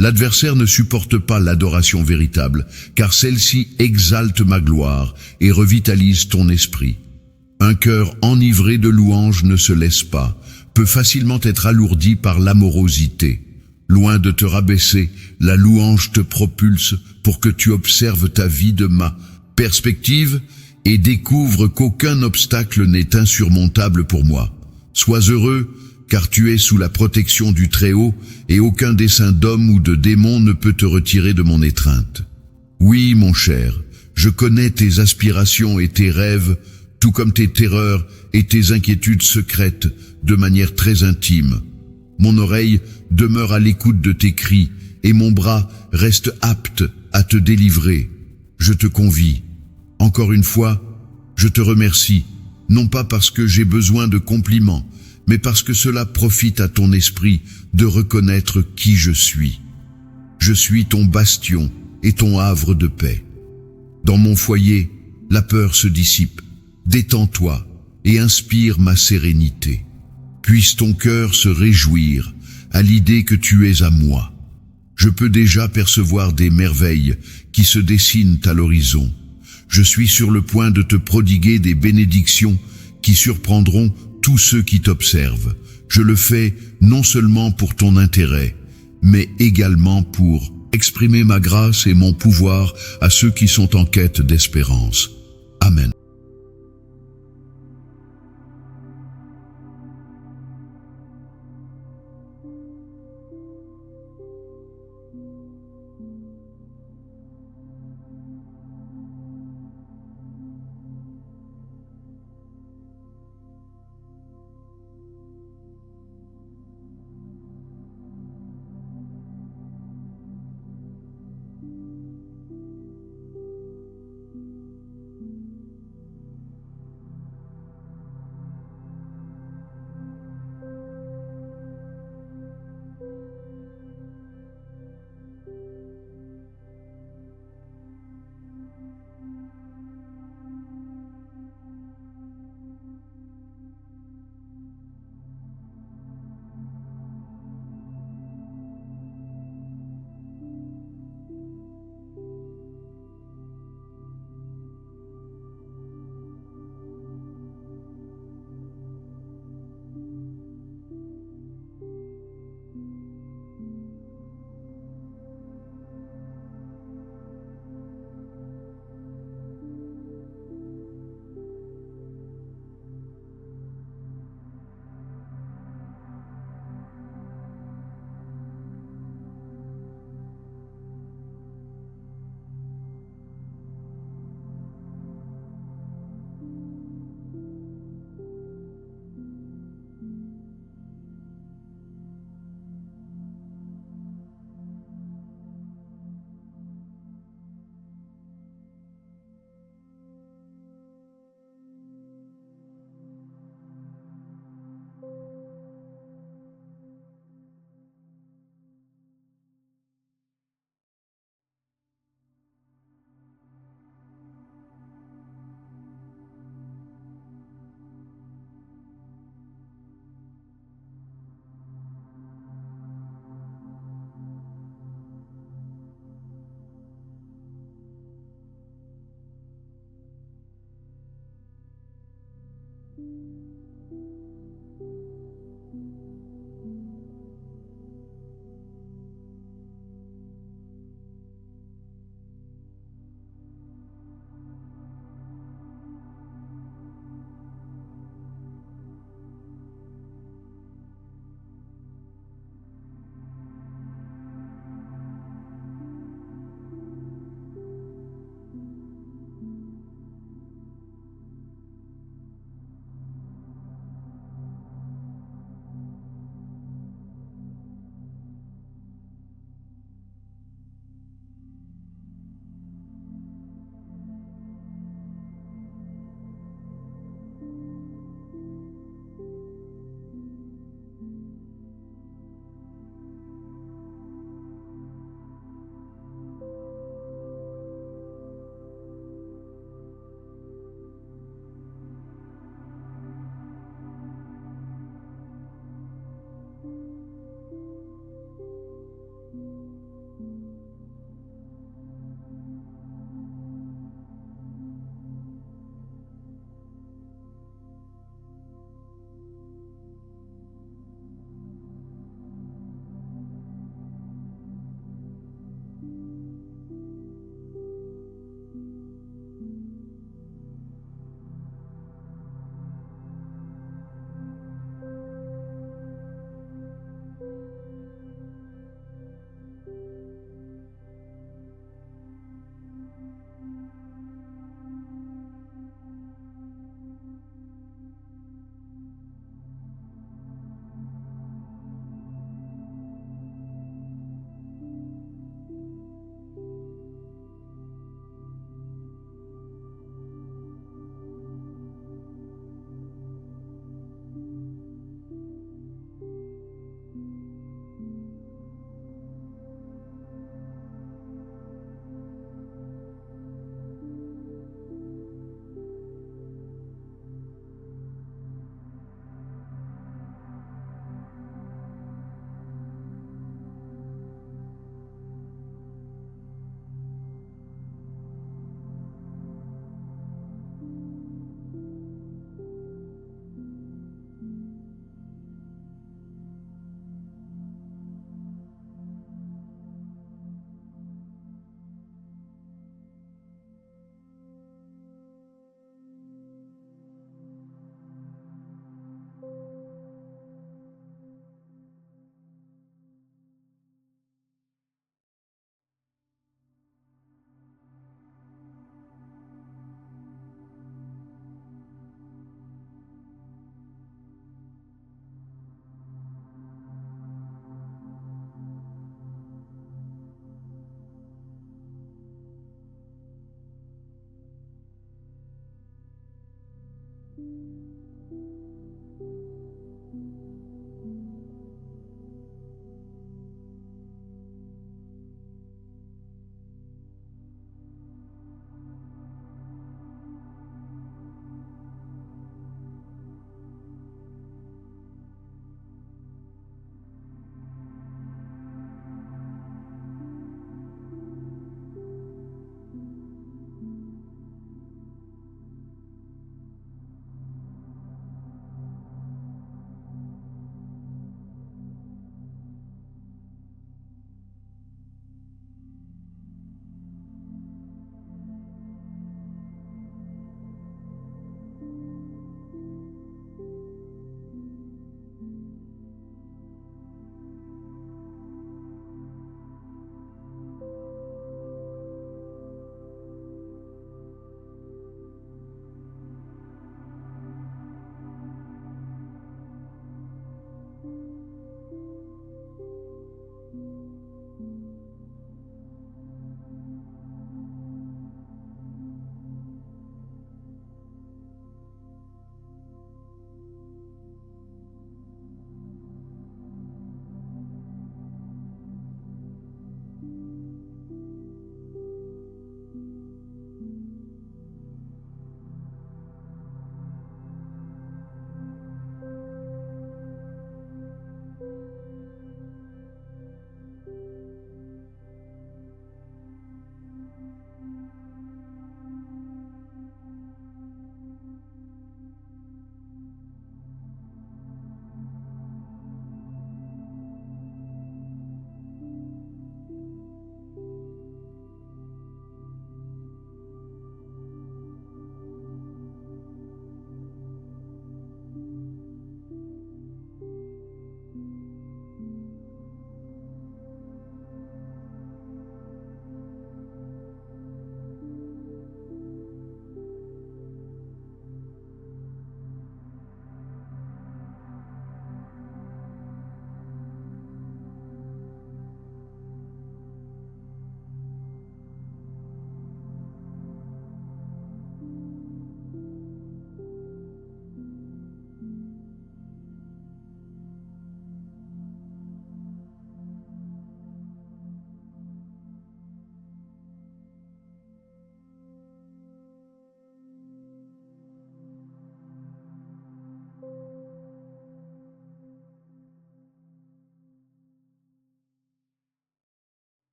L'adversaire ne supporte pas l'adoration véritable, car celle-ci exalte ma gloire et revitalise ton esprit. Un cœur enivré de louanges ne se laisse pas, peut facilement être alourdi par l'amorosité. Loin de te rabaisser, la louange te propulse pour que tu observes ta vie de ma perspective et découvres qu'aucun obstacle n'est insurmontable pour moi. Sois heureux, car tu es sous la protection du Très-Haut, et aucun dessein d'homme ou de démon ne peut te retirer de mon étreinte. Oui, mon cher, je connais tes aspirations et tes rêves, tout comme tes terreurs et tes inquiétudes secrètes, de manière très intime. Mon oreille demeure à l'écoute de tes cris, et mon bras reste apte à te délivrer. Je te convie. Encore une fois, je te remercie, non pas parce que j'ai besoin de compliments, mais parce que cela profite à ton esprit de reconnaître qui je suis. Je suis ton bastion et ton havre de paix. Dans mon foyer, la peur se dissipe. Détends-toi et inspire ma sérénité. Puisse ton cœur se réjouir à l'idée que tu es à moi. Je peux déjà percevoir des merveilles qui se dessinent à l'horizon. Je suis sur le point de te prodiguer des bénédictions qui surprendront tous ceux qui t'observent. Je le fais non seulement pour ton intérêt, mais également pour exprimer ma grâce et mon pouvoir à ceux qui sont en quête d'espérance. Amen.